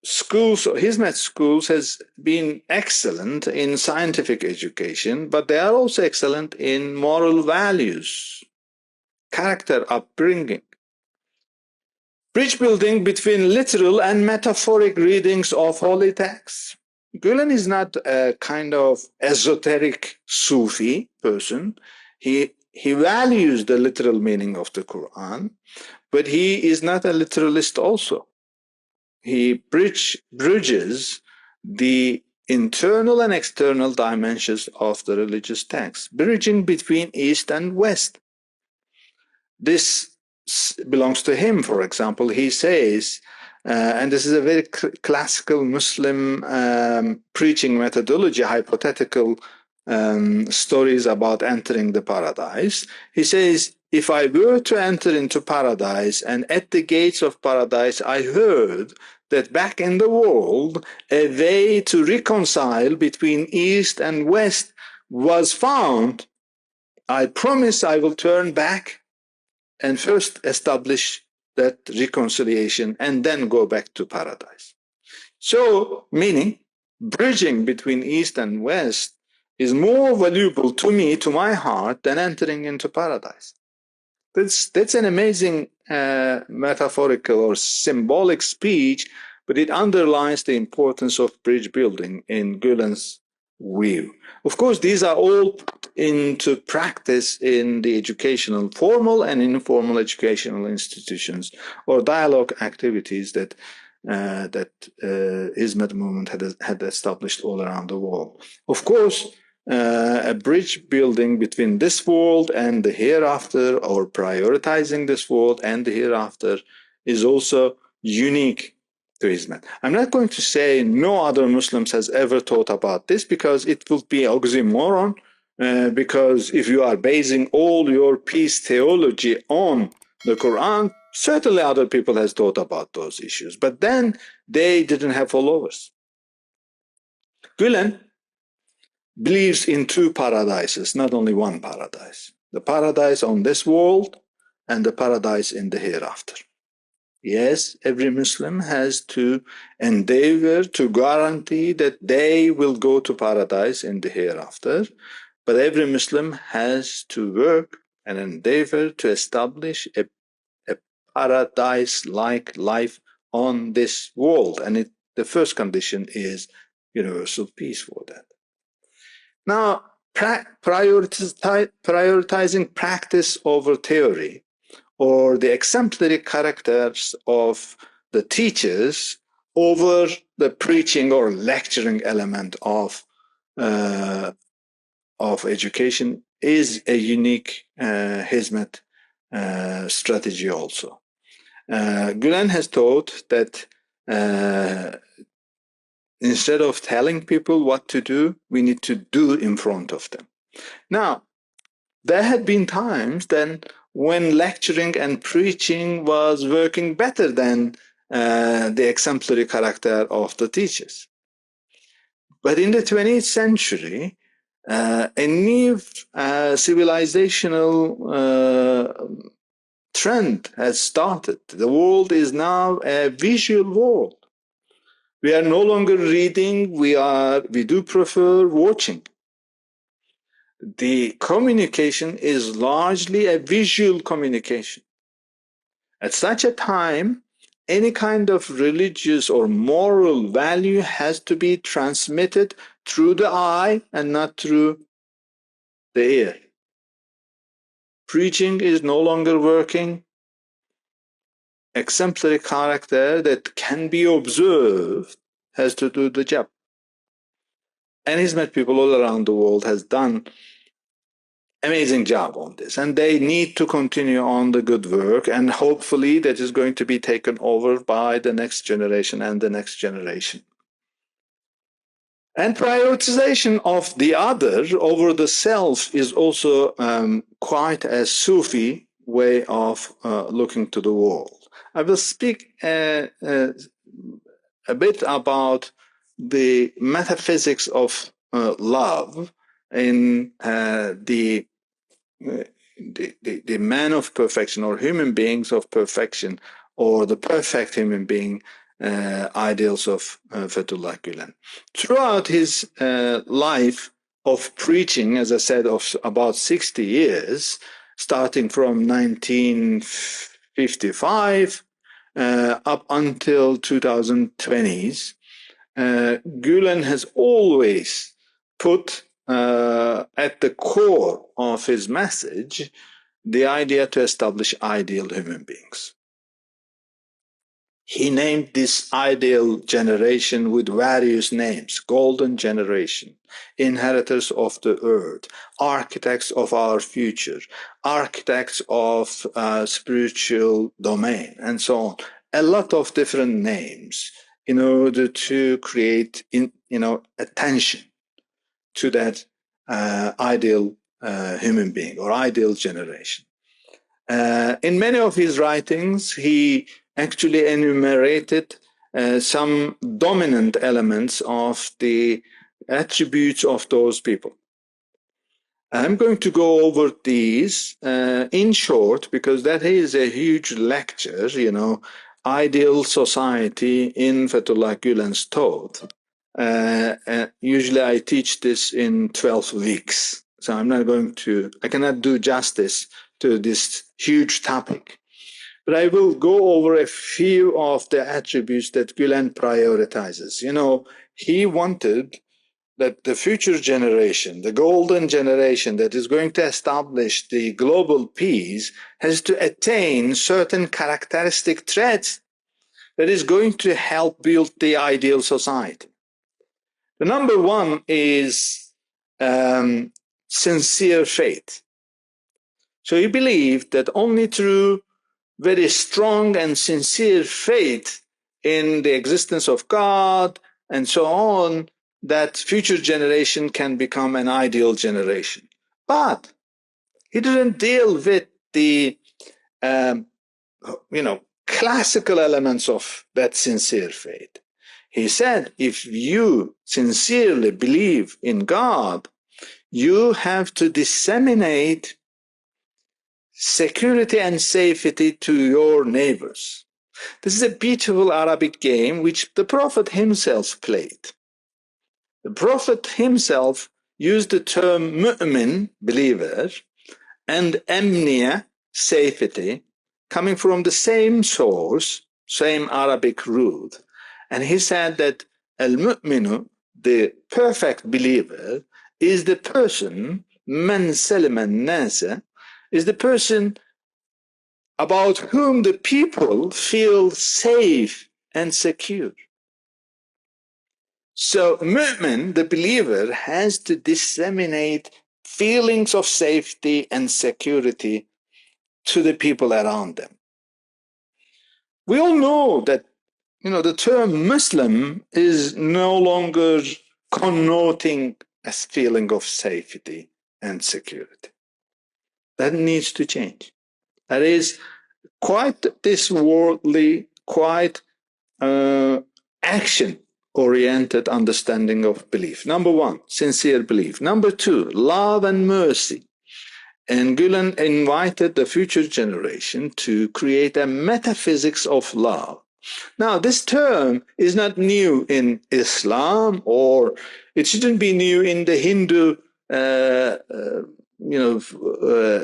Schools, Hizmet schools, has been excellent in scientific education, but they are also excellent in moral values, character upbringing. Bridge building between literal and metaphoric readings of holy texts. Gulen is not a kind of esoteric Sufi person. He values the literal meaning of the Quran, but he is not a literalist also. He bridges the internal and external dimensions of the religious text, bridging between East and West. This belongs to him, for example. He says, and this is a very classical Muslim preaching methodology, hypothetical stories about entering the paradise. He says, if I were to enter into paradise and at the gates of paradise I heard that back in the world a way to reconcile between East and West was found, I promise I will turn back and first establish that reconciliation and then go back to paradise. So, meaning, bridging between East and West is more valuable to me, to my heart, than entering into paradise. That's an amazing metaphorical or symbolic speech, but it underlines the importance of bridge building in Gulen's view. Of course, these are all put into practice in the educational, formal and informal educational institutions or dialogue activities that Hizmet movement had established all around the world. Of course, a bridge building between this world and the hereafter, or prioritizing this world and the hereafter, is also unique to Hizmet. I'm not going to say no other Muslims has ever thought about this, because it will be oxymoron, because if you are basing all your peace theology on the Quran, certainly other people has thought about those issues, but then they didn't have followers. Gulen believes in two paradises, not only one paradise. The paradise on this world and the paradise in the hereafter. Yes, every Muslim has to endeavor to guarantee that they will go to paradise in the hereafter, but every Muslim has to work and endeavor to establish a paradise-like life on this world. And the first condition is universal peace for that. Now, prioritizing practice over theory, or the exemplary characters of the teachers over the preaching or lecturing element of education is a unique Hizmet strategy also. Gülen has taught that instead of telling people what to do, we need to do in front of them. Now, there had been times then when lecturing and preaching was working better than the exemplary character of the teachers. But in the 20th century, a new civilizational trend has started. The world is now a visual world. We are no longer reading, we do prefer watching. The communication is largely a visual communication. At such a time, any kind of religious or moral value has to be transmitted through the eye and not through the ear. Preaching is no longer working. Exemplary character that can be observed has to do the job. And Hizmet people all around the world has done amazing job on this, and they need to continue on the good work, and hopefully that is going to be taken over by the next generation and the next generation. And prioritization of the other over the self is also quite a Sufi way of looking to the world. I will speak a bit about the metaphysics of love in the man of perfection, or human beings of perfection, or the perfect human being ideals of Fethullah Gülen. Throughout his life of preaching, as I said, of about 60 years, starting from 1955 up until 2020s, Gülen has always put at the core of his message the idea to establish ideal human beings. He named this ideal generation with various names: golden generation, inheritors of the earth, architects of our future, architects of spiritual domain, and so on. A lot of different names in order to create attention to that ideal human being or ideal generation. In many of his writings, he actually enumerated some dominant elements of the attributes of those people. I'm going to go over these in short, because that is a huge lecture, ideal society in Fethullah Gülen's thought. Usually I teach this in 12 weeks, so I cannot do justice to this huge topic. But I will go over a few of the attributes that Gülen prioritizes. He wanted that the future generation, the golden generation that is going to establish the global peace, has to attain certain characteristic traits that is going to help build the ideal society. The number one is sincere faith. So he believed that only through very strong and sincere faith in the existence of God and so on, that future generation can become an ideal generation. But he didn't deal with the classical elements of that sincere faith. He said, if you sincerely believe in God, you have to disseminate security and safety to your neighbors. This is a beautiful Arabic game which the Prophet himself played. The Prophet himself used the term mu'min, believer, and amniya, safety, coming from the same source, same Arabic root. And he said that al-mu'minu, the perfect believer, is the person, man salima nasa, is the person about whom the people feel safe and secure. So mu'min, the believer, has to disseminate feelings of safety and security to the people around them. We all know that, the term Muslim is no longer connoting a feeling of safety and security. That needs to change. That is quite this worldly, quite action-oriented understanding of belief. Number one, sincere belief. Number two, love and mercy. And Gülen invited the future generation to create a metaphysics of love. Now, this term is not new in Islam, or it shouldn't be new in the Hindu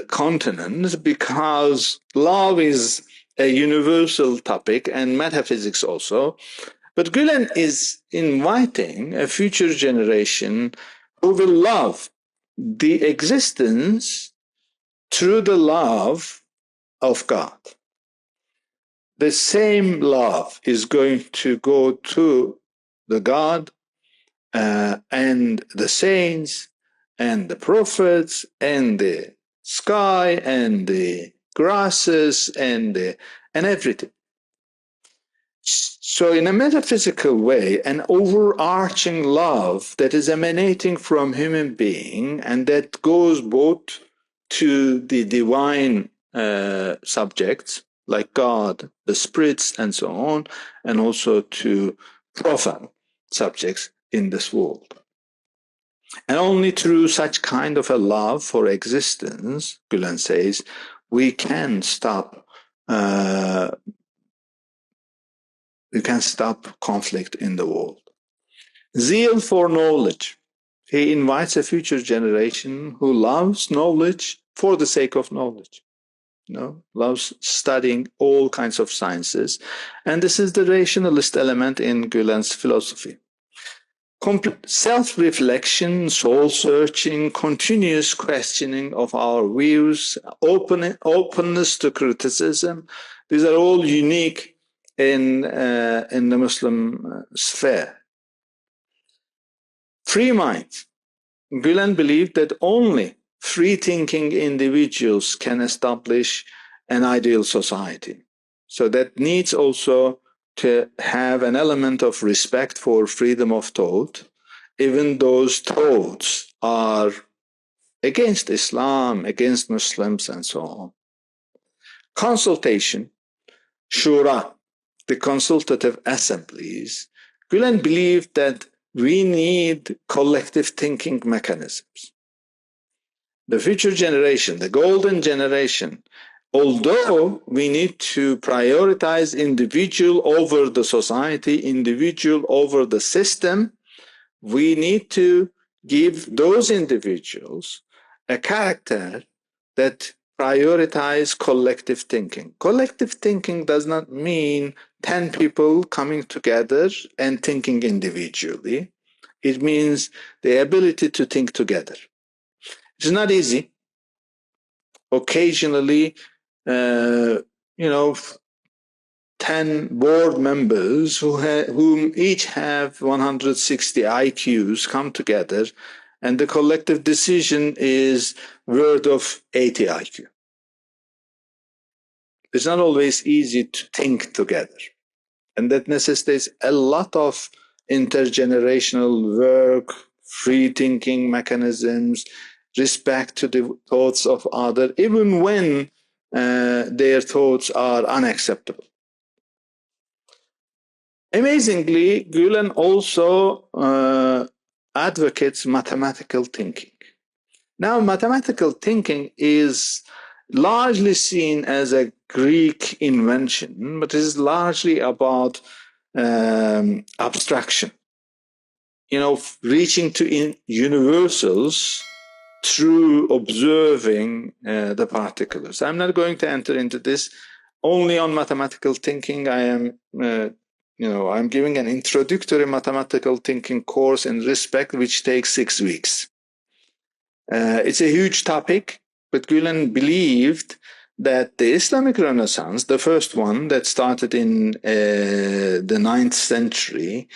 continent, because love is a universal topic, and metaphysics also. But Gülen is inviting a future generation who will love the existence through the love of God. The same love is going to go to the God and the saints and the prophets and the sky and the grasses and everything. So in a metaphysical way, an overarching love that is emanating from human being and that goes both to the divine subjects like God, the spirits, and so on, and also to profane subjects in this world. And only through such kind of a love for existence, Gülen says, we can stop conflict in the world. Zeal for knowledge. He invites a future generation who loves knowledge for the sake of knowledge. Loves studying all kinds of sciences. And this is the rationalist element in Gülen's philosophy. Self-reflection, soul-searching, continuous questioning of our views, openness to criticism, these are all unique in the Muslim sphere. Free mind. Gülen believed that only free-thinking individuals can establish an ideal society. So that needs also to have an element of respect for freedom of thought, even those thoughts are against Islam, against Muslims, and so on. Consultation, shura, the consultative assemblies. Gülen believed that we need collective thinking mechanisms. The future generation, the golden generation, although we need to prioritize individual over the society, individual over the system, we need to give those individuals a character that prioritize collective thinking. Collective thinking does not mean 10 people coming together and thinking individually. It means the ability to think together. It's not easy. Occasionally, 10 board members whom each have 160 IQs come together, and the collective decision is worth of 80 IQ. It's not always easy to think together, and that necessitates a lot of intergenerational work, free thinking mechanisms, respect to the thoughts of others, even when their thoughts are unacceptable. Amazingly, Gülen also advocates mathematical thinking. Now, mathematical thinking is largely seen as a Greek invention, but it is largely about abstraction. Reaching to universals through observing the particulars. I'm not going to enter into this. Only on mathematical thinking, I'm giving an introductory mathematical thinking course in Respect, which takes 6 weeks. It's a huge topic, but Gülen believed that the Islamic Renaissance, the first one that started in the 9th century,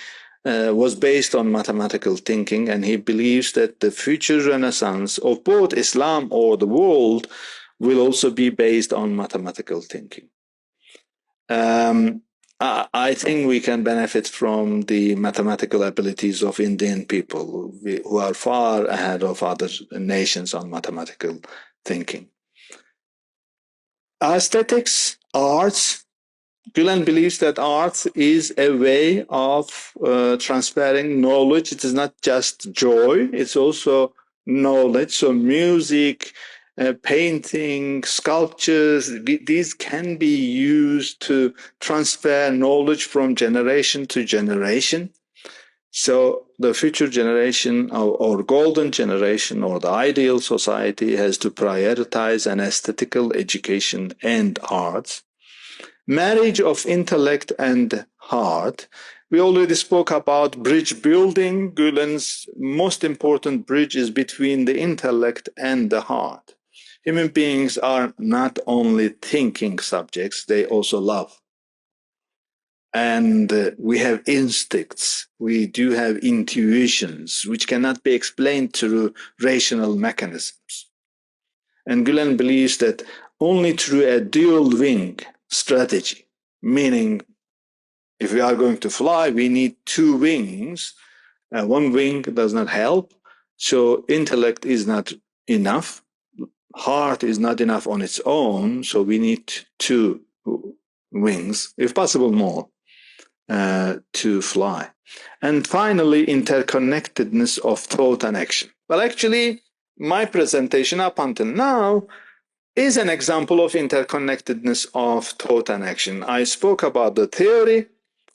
was based on mathematical thinking, and he believes that the future Renaissance of both Islam or the world will also be based on mathematical thinking. I think we can benefit from the mathematical abilities of Indian people who are far ahead of other nations on mathematical thinking. Aesthetics, arts. Gülen believes that art is a way of transferring knowledge. It is not just joy, it's also knowledge. So music, painting, sculptures, these can be used to transfer knowledge from generation to generation. So the future generation or golden generation or the ideal society has to prioritize an aesthetical education and arts. Marriage of intellect and heart. We already spoke about bridge building. Gülen's most important bridge is between the intellect and the heart. Human beings are not only thinking subjects, they also love. And we have instincts, we do have intuitions, which cannot be explained through rational mechanisms. And Gülen believes that only through a dual wing strategy, meaning if we are going to fly, we need two wings. One wing does not help, so intellect is not enough. Heart is not enough on its own, so we need two wings, if possible more, to fly. And finally, interconnectedness of thought and action. Well, actually, my presentation up until now is an example of interconnectedness of thought and action. I spoke about the theory,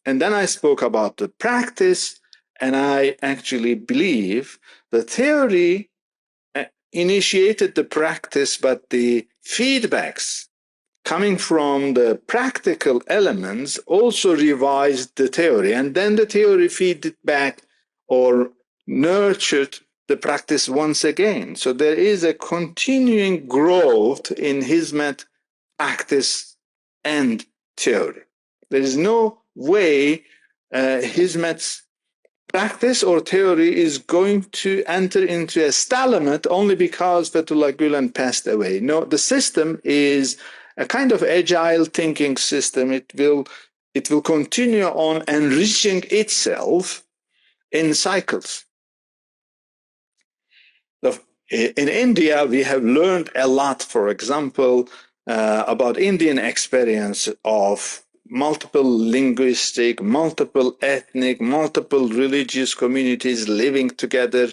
and then I spoke about the practice, and I actually believe the theory initiated the practice, but the feedbacks coming from the practical elements also revised the theory, and then the theory feeded back or nurtured the practice once again. So there is a continuing growth in Hizmet practice and theory. There is no way Hizmet's practice or theory is going to enter into a stalemate only because Fethullah Gülen passed away. No, the system is a kind of agile thinking system. It will continue on enriching itself in cycles. In India, we have learned a lot, for example, about Indian experience of multiple linguistic, multiple ethnic, multiple religious communities living together.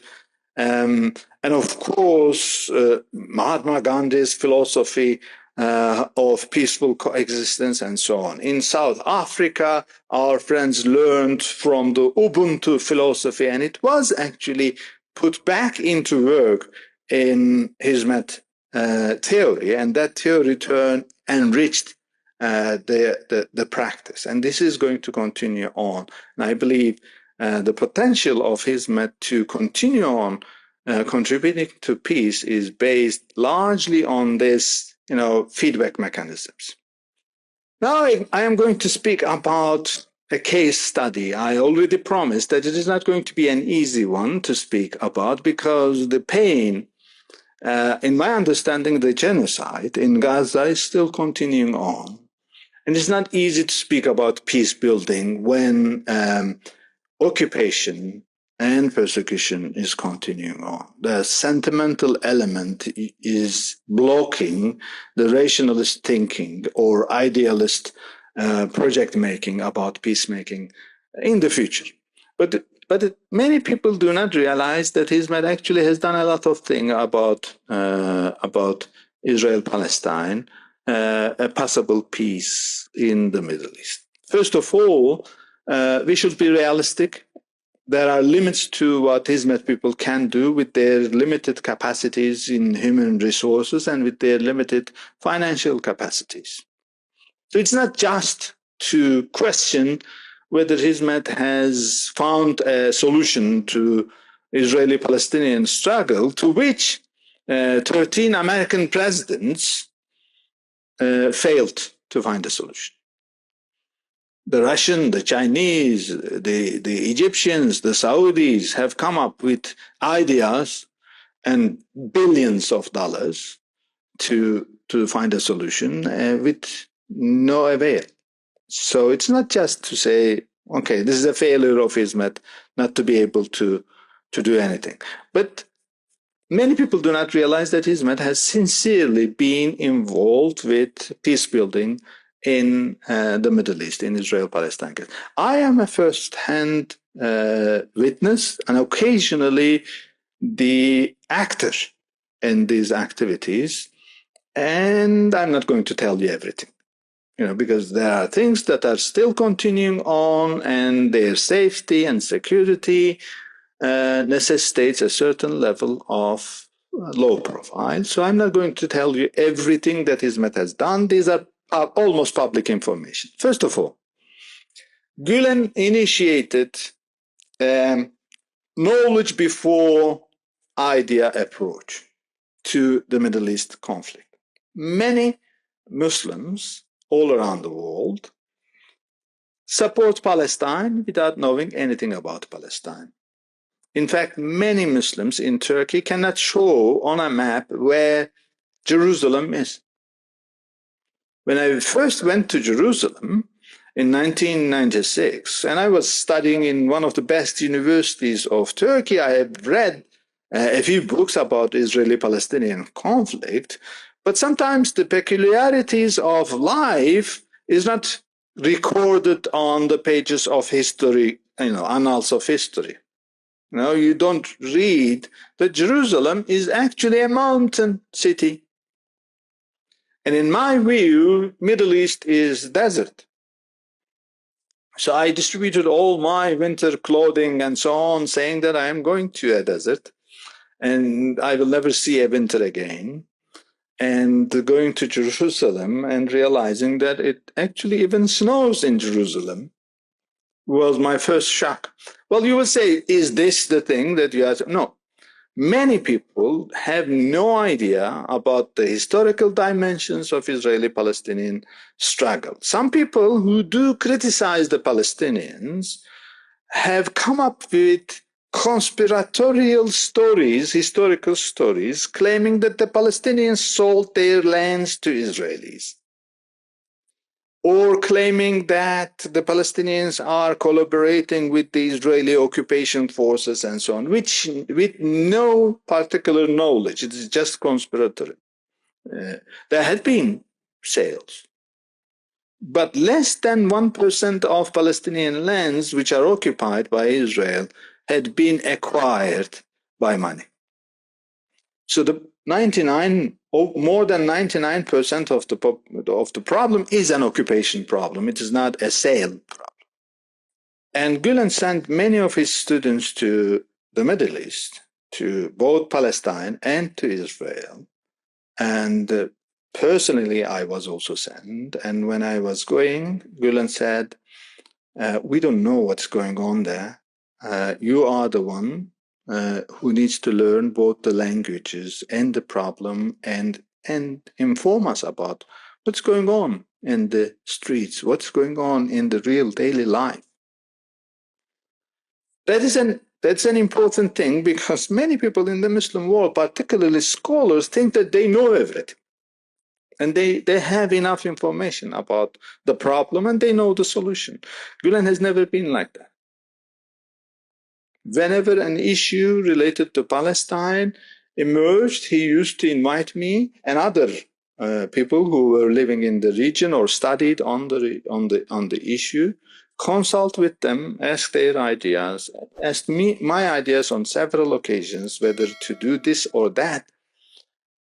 And of course, Mahatma Gandhi's philosophy of peaceful coexistence and so on. In South Africa, our friends learned from the Ubuntu philosophy, and it was actually put back into work in Hizmet theory, and that theory enriched the practice. And this is going to continue on. And I believe the potential of Hizmet to continue on contributing to peace is based largely on this, feedback mechanisms. Now I am going to speak about a case study. I already promised that it is not going to be an easy one to speak about because the pain, in my understanding, the genocide in Gaza is still continuing on. And it's not easy to speak about peace building when occupation and persecution is continuing on. The sentimental element is blocking the rationalist thinking or idealist project making about peacemaking in the future. But many people do not realize that Hizmet actually has done a lot of things about Israel-Palestine, a possible peace in the Middle East. First of all, we should be realistic. There are limits to what Hizmet people can do with their limited capacities in human resources and with their limited financial capacities. So it's not just to question whether Hizmet has found a solution to Israeli-Palestinian struggle, to which 13 American presidents failed to find a solution. The Russian, the Chinese, the Egyptians, the Saudis have come up with ideas and billions of dollars to find a solution with no avail. So it's not just to say, okay, this is a failure of Hizmet not to be able to do anything. But many people do not realize that Hizmet has sincerely been involved with peace building in the Middle East, in Israel-Palestine case. I am a first-hand witness and occasionally the actor in these activities, and I'm not going to tell you everything, because there are things that are still continuing on, and their safety and security necessitates a certain level of low profile. So I'm not going to tell you everything that Hizmet has done. These are almost public information. First of all, Gülen initiated knowledge before idea approach to the Middle East conflict. Many Muslims all around the world support Palestine without knowing anything about Palestine. In fact, many Muslims in Turkey cannot show on a map where Jerusalem is. When I first went to Jerusalem in 1996, and I was studying in one of the best universities of Turkey, I had read a few books about Israeli-Palestinian conflict, but sometimes the peculiarities of life is not recorded on the pages of history, annals of history. You don't read that Jerusalem is actually a mountain city. And in my view, Middle East is desert. So I distributed all my winter clothing and so on, saying that I am going to a desert and I will never see a winter again. And going to Jerusalem and realizing that it actually even snows in Jerusalem was my first shock. Well, you will say, is this the thing that you have? No. Many people have no idea about the historical dimensions of Israeli-Palestinian struggle. Some people who do criticize the Palestinians have come up with conspiratorial stories, historical stories, claiming that the Palestinians sold their lands to Israelis, or claiming that the Palestinians are collaborating with the Israeli occupation forces and so on, which with no particular knowledge. It is just conspiratory. There had been sales, but less than 1% of Palestinian lands which are occupied by Israel had been acquired by money. So the more than 99% of the problem is an occupation problem. It is not a sale problem. And Gülen sent many of his students to the Middle East, to both Palestine and to Israel. And personally, I was also sent. And when I was going, Gülen said, we don't know what's going on there. You are the one who needs to learn both the languages and the problem and inform us about what's going on in the streets, what's going on in the real daily life. That's an important thing, because many people in the Muslim world, particularly scholars, think that they know everything. And they have enough information about the problem and they know the solution. Gülen has never been like that. Whenever an issue related to Palestine emerged, he used to invite me and other people who were living in the region or studied on the issue, consult with them, ask their ideas, asked me my ideas on several occasions, whether to do this or that.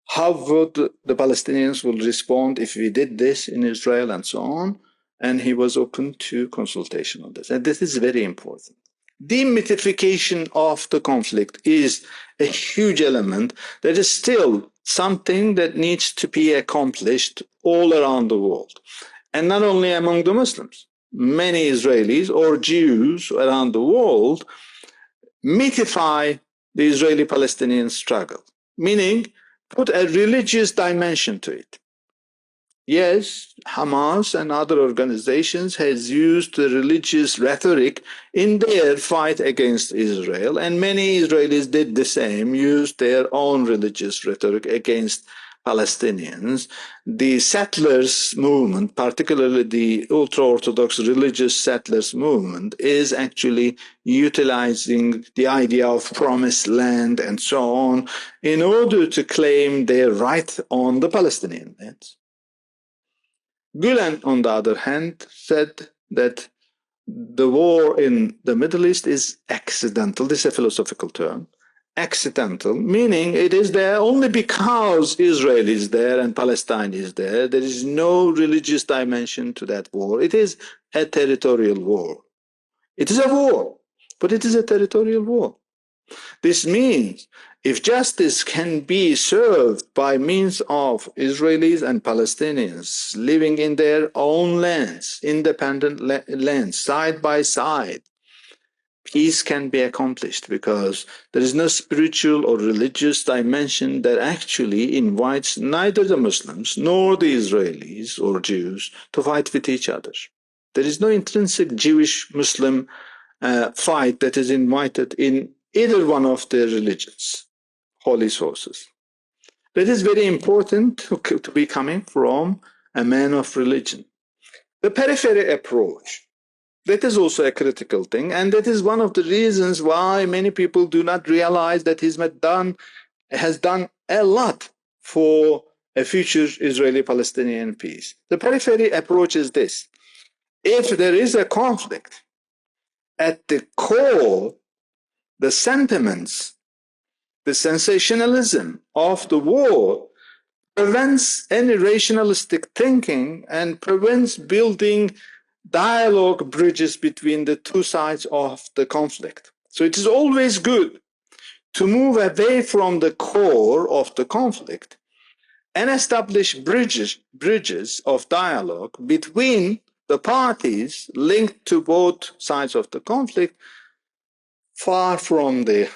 How would the Palestinians will respond if we did this in Israel and so on? And he was open to consultation on this. And this is very important. Demythification of the conflict is a huge element that is still something that needs to be accomplished all around the world. And not only among the Muslims. Many Israelis or Jews around the world mythify the Israeli-Palestinian struggle, meaning put a religious dimension to it. Yes, Hamas and other organizations has used the religious rhetoric in their fight against Israel, and many Israelis did the same, used their own religious rhetoric against Palestinians. The settlers movement, particularly the ultra-Orthodox religious settlers movement, is actually utilizing the idea of promised land and so on in order to claim their right on the Palestinian lands. Gulen, on the other hand, said that the war in the Middle East is accidental. This is a philosophical term. Accidental, meaning it is there only because Israel is there and Palestine is there. There is no religious dimension to that war. It is a territorial war. It is a war, but it is a territorial war. This means if justice can be served by means of Israelis and Palestinians living in their own lands, independent lands, side by side, peace can be accomplished because there is no spiritual or religious dimension that actually invites neither the Muslims nor the Israelis or Jews to fight with each other. There is no intrinsic Jewish-Muslim fight that is invited in either one of their religions, holy sources. That is very important to be coming from a man of religion. The periphery approach, that is also a critical thing, and that is one of the reasons why many people do not realize that Hizmet has done a lot for a future Israeli-Palestinian peace. The periphery approach is this. If there is a conflict, at the core, the sentiments, the sensationalism of the war prevents any rationalistic thinking and prevents building dialogue bridges between the two sides of the conflict. So it is always good to move away from the core of the conflict and establish bridges of dialogue between the parties linked to both sides of the conflict, far from the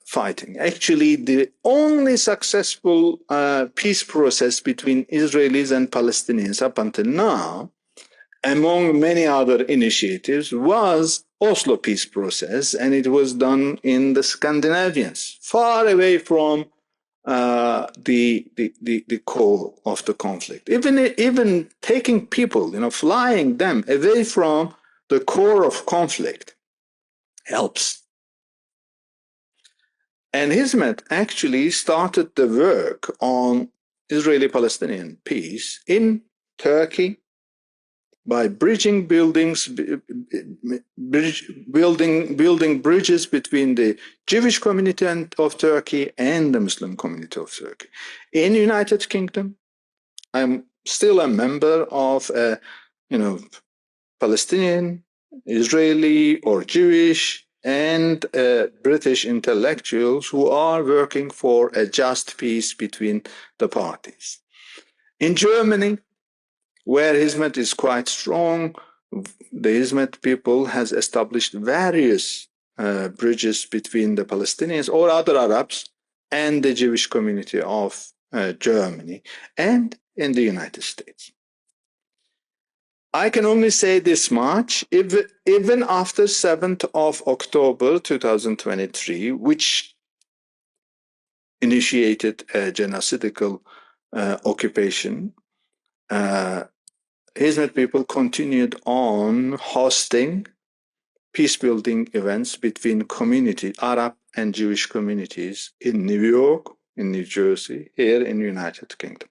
fighting. Actually, the only successful peace process between Israelis and Palestinians up until now, among many other initiatives, was Oslo peace process, and it was done in the Scandinavians, far away from the core of the conflict. Even taking people, flying them away from the core of conflict helps. And Hizmet actually started the work on Israeli-Palestinian peace in Turkey by building bridges between the Jewish community of Turkey and the Muslim community of Turkey. In the United Kingdom, I'm still a member of a, Palestinian, Israeli, or Jewish and British intellectuals who are working for a just peace between the parties. In Germany, where Hizmet is quite strong, the Hizmet people has established various bridges between the Palestinians or other Arabs and the Jewish community of Germany and in the United States. I can only say this much, even after 7th of October 2023, which initiated a genocidal occupation, Hizmet people continued on hosting peace-building events between Arab and Jewish communities in New York, in New Jersey, here in the United Kingdom.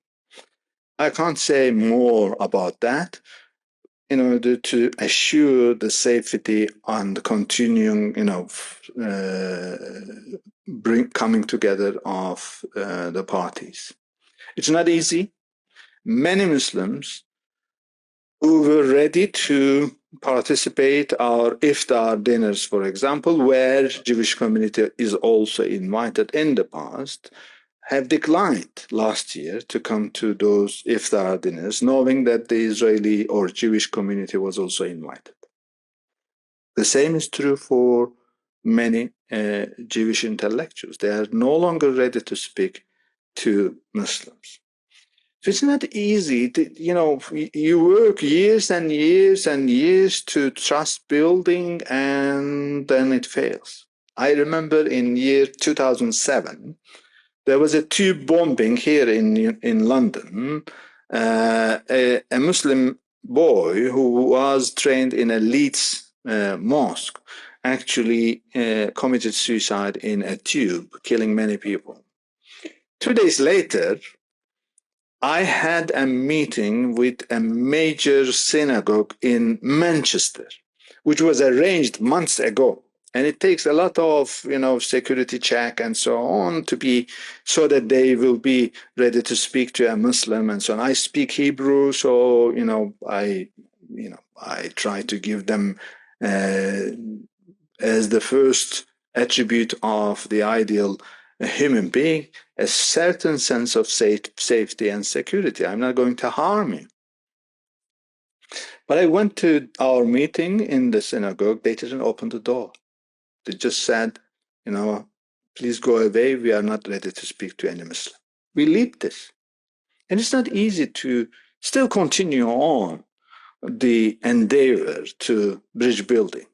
I can't say more about that, in order to assure the safety and continuing, coming together of the parties. It's not easy. Many Muslims who were ready to participate our iftar dinners, for example, where Jewish community is also invited in the past, have declined last year to come to those iftar dinners, knowing that the Israeli or Jewish community was also invited. The same is true for many Jewish intellectuals. They are no longer ready to speak to Muslims. So it's not easy. You work years and years and years to trust building, and then it fails. I remember in year 2007, there was a tube bombing here in London. A Muslim boy who was trained in a Leeds mosque actually committed suicide in a tube, killing many people. 2 days later, I had a meeting with a major synagogue in Manchester, which was arranged months ago. And it takes a lot of, security check and so on so that they will be ready to speak to a Muslim and so on. I speak Hebrew, so, I try to give them as the first attribute of the ideal human being, a certain sense of safety and security. I'm not going to harm you. But I went to our meeting in the synagogue. They didn't open the door. They just said, please go away. We are not ready to speak to any Muslim. We leave this. And it's not easy to still continue on the endeavor to bridge building.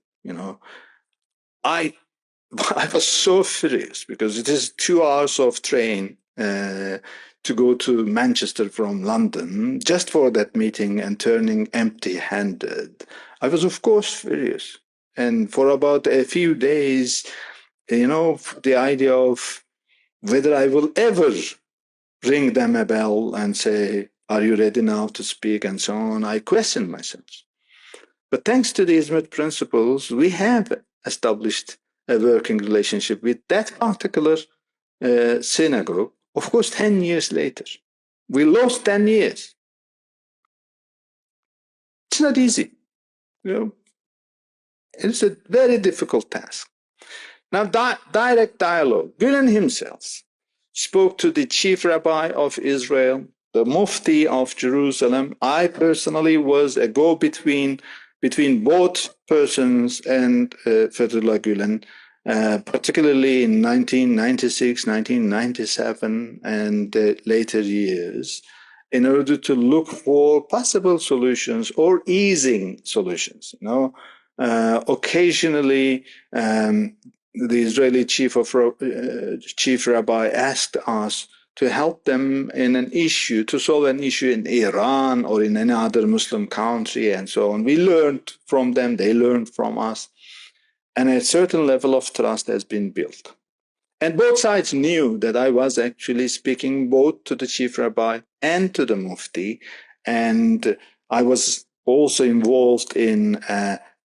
I was so furious because it is 2 hours of train to go to Manchester from London just for that meeting and turning empty-handed. I was, of course, furious. And for about a few days, the idea of whether I will ever ring them a bell and say, are you ready now to speak and so on, I questioned myself. But thanks to the Hizmet principles, we have established a working relationship with that particular synagogue, of course, 10 years later. We lost 10 years. It's not easy. It's a very difficult task. Now, direct dialogue. Gülen himself spoke to the chief rabbi of Israel, the mufti of Jerusalem. I personally was a go-between between both persons and Fethullah Gülen, particularly in 1996, 1997, and later years, in order to look for possible solutions or easing solutions. Occasionally, the Israeli chief rabbi asked us to help them in to solve an issue in Iran or in any other Muslim country and so on. We learned from them, they learned from us, and a certain level of trust has been built. And both sides knew that I was actually speaking both to the chief rabbi and to the mufti, and I was also involved in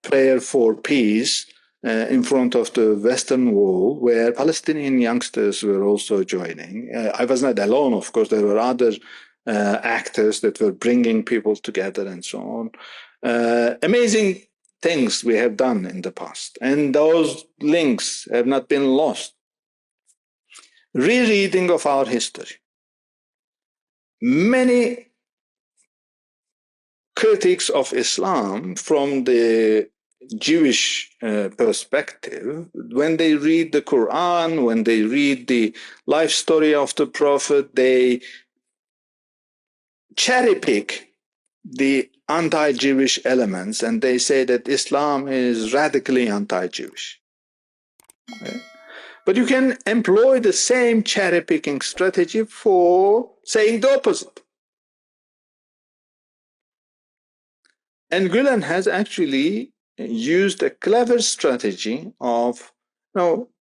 prayer for peace in front of the Western Wall, where Palestinian youngsters were also joining. I was not alone, of course. There were other actors that were bringing people together and so on. Amazing things we have done in the past, and those links have not been lost. Rereading of our history. Many critics of Islam from the Jewish perspective, when they read the Quran, when they read the life story of the Prophet, they cherry pick the anti-Jewish elements and they say that Islam is radically anti-Jewish. Okay? But you can employ the same cherry picking strategy for saying the opposite. And Gülen has actually used a clever strategy of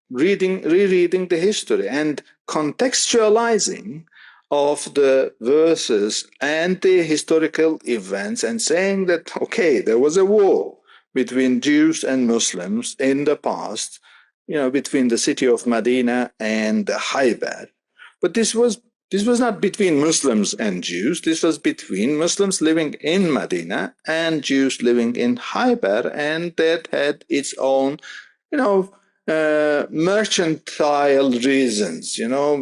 rereading the history and contextualizing of the verses and the historical events and saying that, okay, there was a war between Jews and Muslims in the past, between the city of Medina and Khaybar. But this was not between Muslims and Jews. This was between Muslims living in Medina and Jews living in Khaybar, and that had its own, mercantile reasons,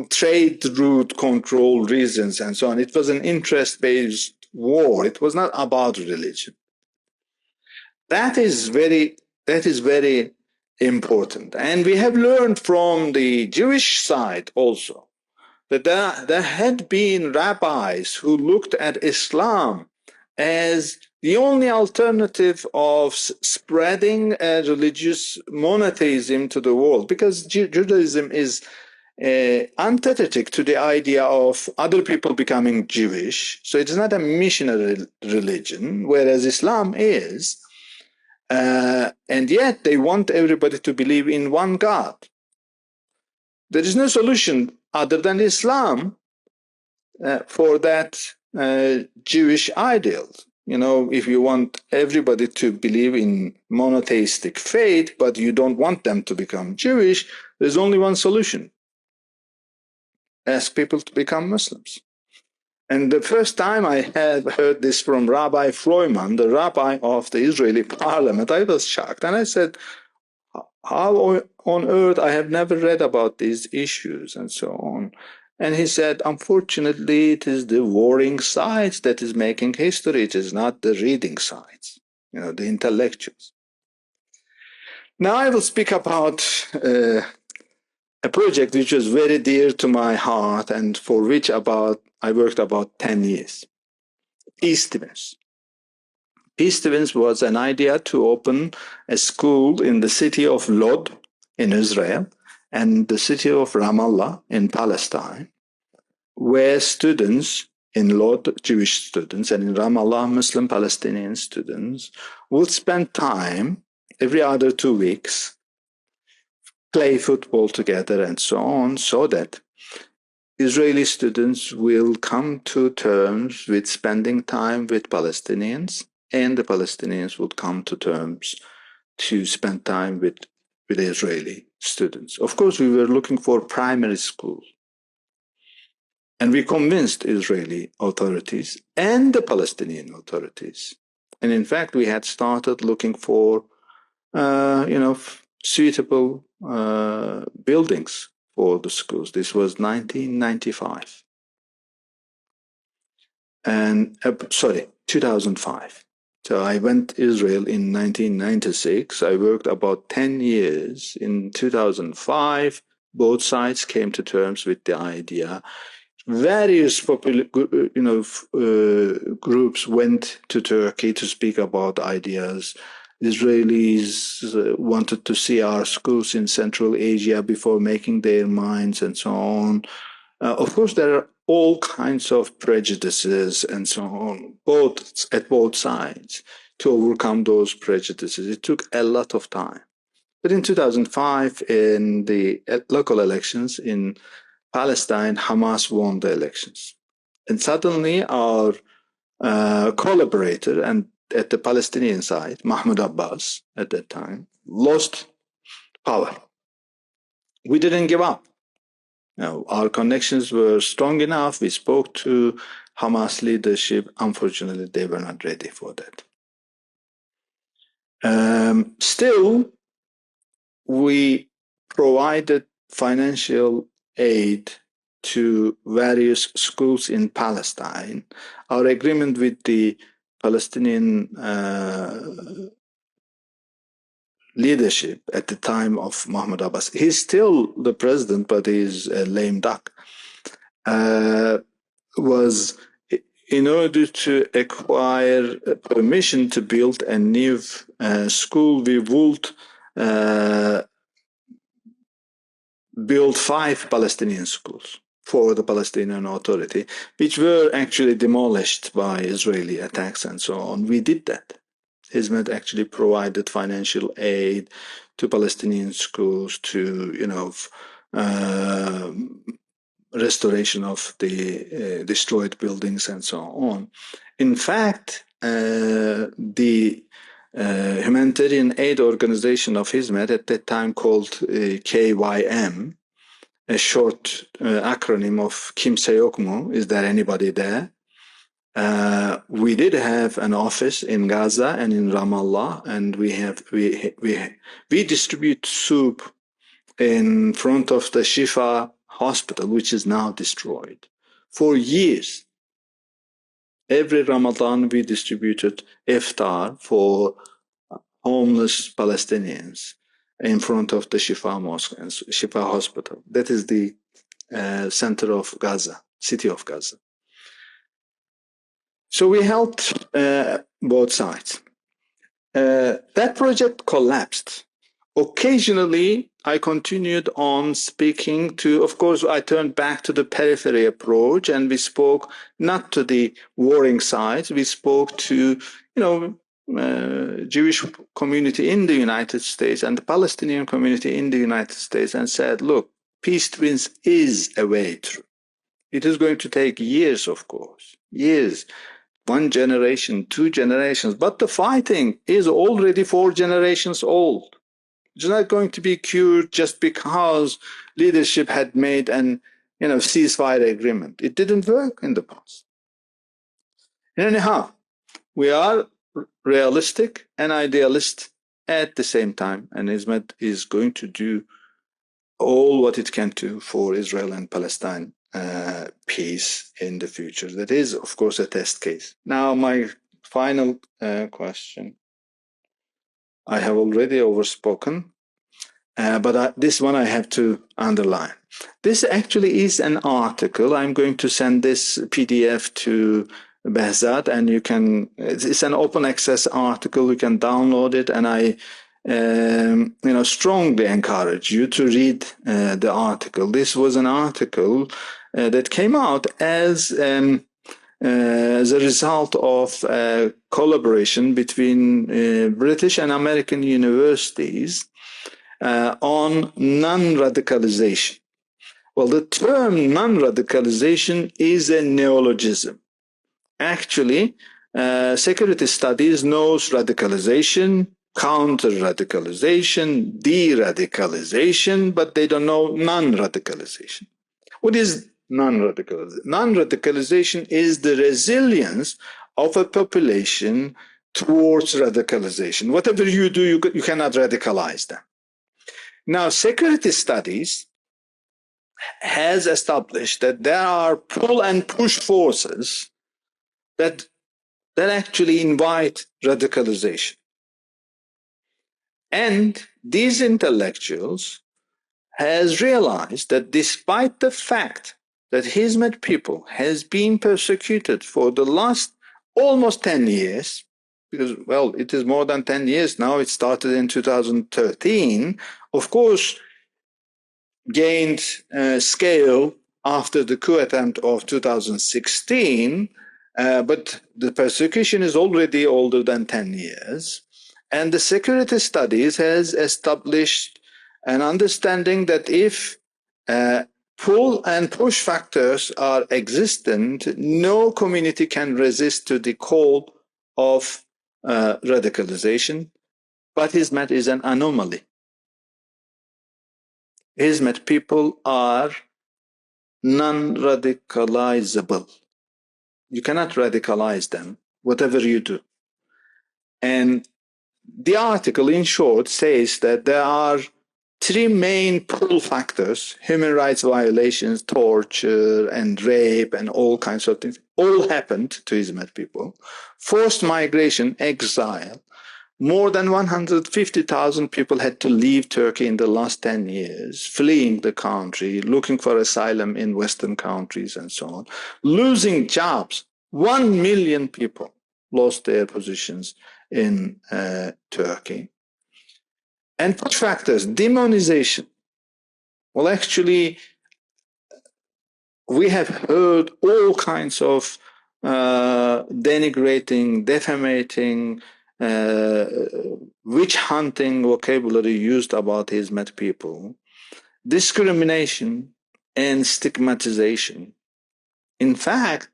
trade route control reasons, and so on. It was an interest-based war. It was not about religion. That is very important. And we have learned from the Jewish side also that there had been rabbis who looked at Islam as the only alternative of spreading a religious monotheism to the world, because Judaism is antithetic to the idea of other people becoming Jewish. So it is not a missionary religion, whereas Islam is. And yet they want everybody to believe in one God. There is no solution other than Islam for that Jewish ideal. You know, if you want everybody to believe in monotheistic faith, but you don't want them to become Jewish, there's only one solution. Ask people to become Muslims. And the first time I had heard this from Rabbi Froyman, the rabbi of the Israeli parliament, I was shocked. And I said, how on earth, I have never read about these issues and so on. And he said, unfortunately, it is the warring sides that is making history. It is not the reading sides, you know, the intellectuals. Now I will speak about a project which was very dear to my heart and for which I worked about 10 years. Peacebuilding. Peacebuilding was an idea to open a school in the city of Lod in Israel and the city of Ramallah in Palestine, where students in Lod, Jewish students, and in Ramallah, Muslim Palestinian students, would spend time every other 2 weeks, play football together and so on, so that Israeli students will come to terms with spending time with Palestinians, and the Palestinians would come to terms to spend time with Israeli students. Of course, we were looking for primary schools. And we convinced Israeli authorities and the Palestinian authorities. And in fact, we had started looking for, suitable buildings for the schools. This was 1995. 2005. So I went to Israel in 1996. I worked about 10 years. In 2005, both sides came to terms with the idea. Various groups went to Turkey to speak about ideas. Israelis wanted to see our schools in Central Asia before making their minds and so on. Of course, there are all kinds of prejudices and so on, at both sides, to overcome those prejudices. It took a lot of time. But in 2005, in the local elections in Palestine, Hamas won the elections. And suddenly our collaborator and at the Palestinian side, Mahmoud Abbas at that time, lost power. We didn't give up. Now, our connections were strong enough. We spoke to Hamas leadership. Unfortunately, they were not ready for that. Still, we provided financial aid to various schools in Palestine. Our agreement with the Palestinian leadership at the time of Mahmoud Abbas, he's still the president, but he's a lame duck, was in order to acquire permission to build a new school, we would build 5 Palestinian schools for the Palestinian Authority, which were actually demolished by Israeli attacks and so on. We did that. Hizmet actually provided financial aid to Palestinian schools to, restoration of the destroyed buildings and so on. In fact, the humanitarian aid organization of Hizmet at that time called KYM, a short acronym of Kimse Yok Mu, is there anybody there? We did have an office in Gaza and in Ramallah, and we distribute soup in front of the Shifa hospital, which is now destroyed. For years, every Ramadan we distributed iftar for homeless Palestinians in front of the Shifa mosque and Shifa hospital. That is the center of Gaza, city of Gaza. So we helped both sides. That project collapsed. Occasionally, I continued on speaking to, of course, I turned back to the periphery approach, and we spoke not to the warring sides, we spoke to, Jewish community in the United States and the Palestinian community in the United States, and said, look, peace twins is a way through. It is going to take years, of course, years. 1 generation, 2 generations, but the fighting is already 4 generations old. It's not going to be cured just because leadership had made an ceasefire agreement. It didn't work in the past. Anyhow, we are realistic and idealist at the same time, and Hizmet is going to do all what it can do for Israel and Palestine peace in the future. That is, of course, a test case. Now, my final question. I have already overspoken, but this one I have to underline. This actually is an article. I'm going to send this PDF to Behzad, and it's an open access article. You can download it, and I strongly encourage you to read the article. This was an article that came out as a result of a collaboration between British and American universities on non-radicalization. Well, the term non-radicalization is a neologism. Actually, security studies knows radicalization, counter-radicalization, de-radicalization, but they don't know non-radicalization. What is non-radicalization? Non-radicalization is the resilience of a population towards radicalization. Whatever you do, you cannot radicalize them. Now, security studies has established that there are pull and push forces that actually invite radicalization. And these intellectuals has realized that despite the fact that Hizmet people has been persecuted for the last almost 10 years, because, well, it is more than 10 years now, it started in 2013, of course, gained scale after the coup attempt of 2016, but the persecution is already older than 10 years. And the security studies has established an understanding that if pull and push factors are existent, no community can resist to the call of radicalization. But Hizmet is an anomaly. Hizmet people are non-radicalizable. You cannot radicalize them, whatever you do. And the article, in short, says that there are 3 main pull factors: human rights violations, torture, and rape, and all kinds of things, all happened to Hizmet people. Forced migration, exile. More than 150,000 people had to leave Turkey in the last 10 years, fleeing the country, looking for asylum in Western countries, and so on. Losing jobs. 1 million people lost their positions in Turkey. And push factors, demonization. Well, actually, we have heard all kinds of denigrating, defamating, witch hunting vocabulary used about Hizmet people, discrimination and stigmatization. In fact,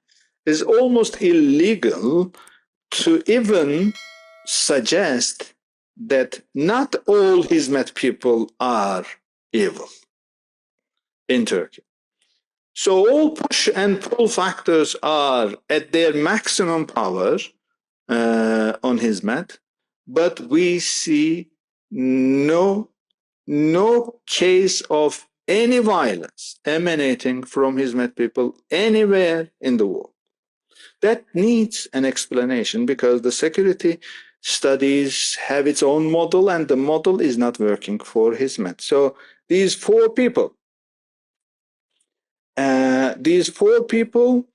it's almost illegal to even suggest that not all Hizmet people are evil in Turkey. So all push and pull factors are at their maximum power on Hizmet, but we see no case of any violence emanating from Hizmet people anywhere in the world. That needs an explanation, because the security studies have its own model, and the model is not working for Hizmet. So these 4 people these four people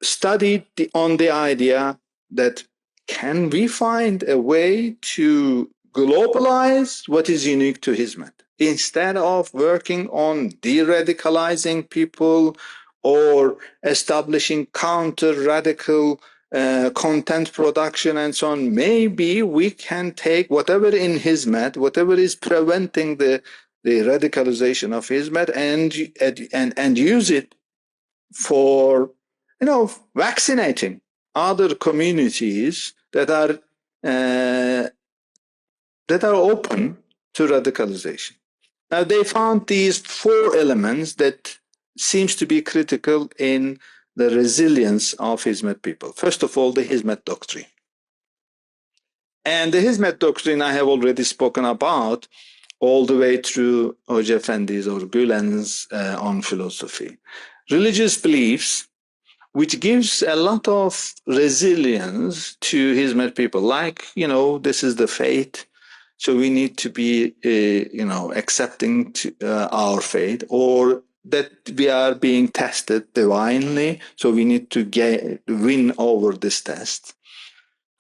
studied on the idea that can we find a way to globalize what is unique to Hizmet instead of working on de-radicalizing people or establishing counter-radical content production and so on. Maybe we can take whatever in Hizmet, whatever is preventing the radicalization of Hizmet and use it for vaccinating other communities that are open to radicalization. Now they found these four elements that seems to be critical in the resilience of Hizmet people. First of all, the Hizmet doctrine. And the Hizmet doctrine I have already spoken about all the way through Hoca Efendi's or Gülen's on philosophy. Religious beliefs, which gives a lot of resilience to Hizmet people, like, this is the fate, so we need to be, accepting our fate, or that we are being tested divinely, so we need to win over this test.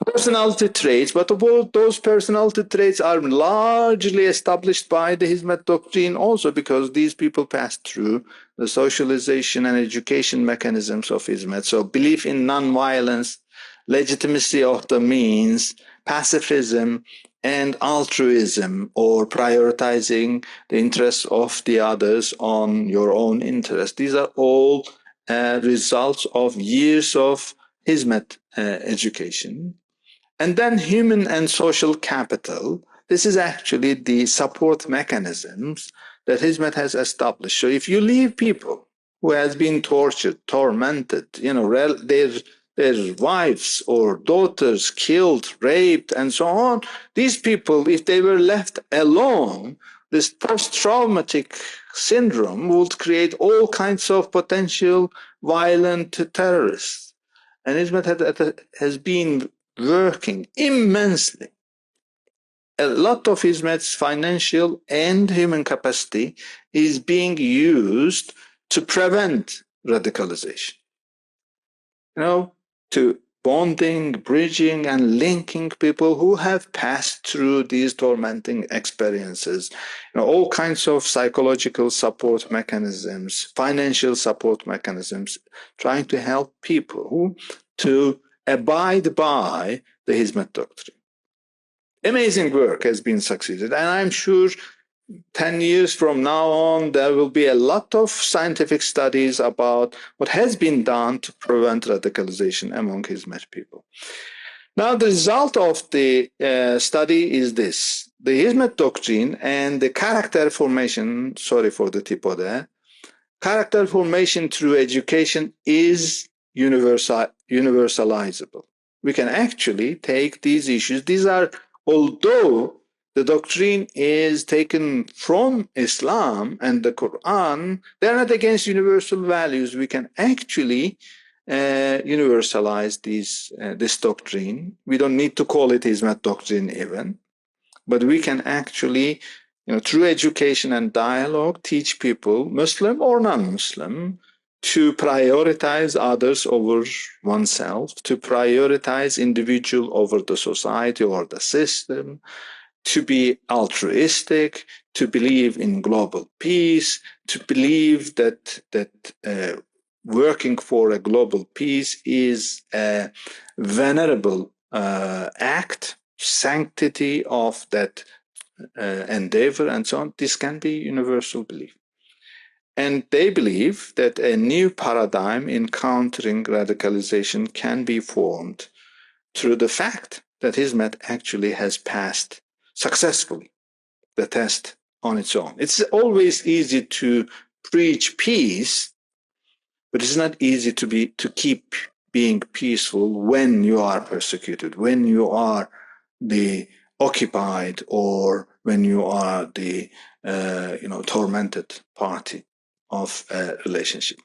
Personality traits, but those personality traits are largely established by the Hizmet doctrine also because these people passed through the socialization and education mechanisms of Hizmet. So belief in non-violence, legitimacy of the means, pacifism, and altruism, or prioritizing the interests of the others on your own interest. These are all results of years of Hizmet education. And then human and social capital. This is actually the support mechanisms that Hizmet has established. So if you leave people who has been tortured, tormented, their wives or daughters killed, raped, and so on, these people, if they were left alone, this post-traumatic syndrome would create all kinds of potential violent terrorists. And Hizmet has been working immensely. A lot of Hizmet's financial and human capacity is being used to prevent radicalization. To bonding, bridging, and linking people who have passed through these tormenting experiences. All kinds of psychological support mechanisms, financial support mechanisms, trying to help people to abide by the Hizmet doctrine. Amazing work has been succeeded, and I'm sure 10 years from now on, there will be a lot of scientific studies about what has been done to prevent radicalization among Hizmet people. Now, the result of the study is this. The Hizmet doctrine and the character formation, sorry for the typo there, character formation through education is universalizable. We can actually take these issues. These are, although the doctrine is taken from Islam and the Quran, they're not against universal values. We can actually universalize this doctrine. We don't need to call it Hizmet doctrine even, but we can actually, through education and dialogue, teach people, Muslim or non-Muslim, to prioritize others over oneself, to prioritize individual over the society or the system, to be altruistic, to believe in global peace, to believe that working for a global peace is a venerable act, sanctity of that endeavor, and so on. This can be universal belief. And they believe that a new paradigm in countering radicalization can be formed through the fact that Hizmet actually has passed successfully the test on its own. It's always easy to preach peace, but it's not easy to keep being peaceful when you are persecuted, when you are the occupied, or when you are the tormented party of a relationship.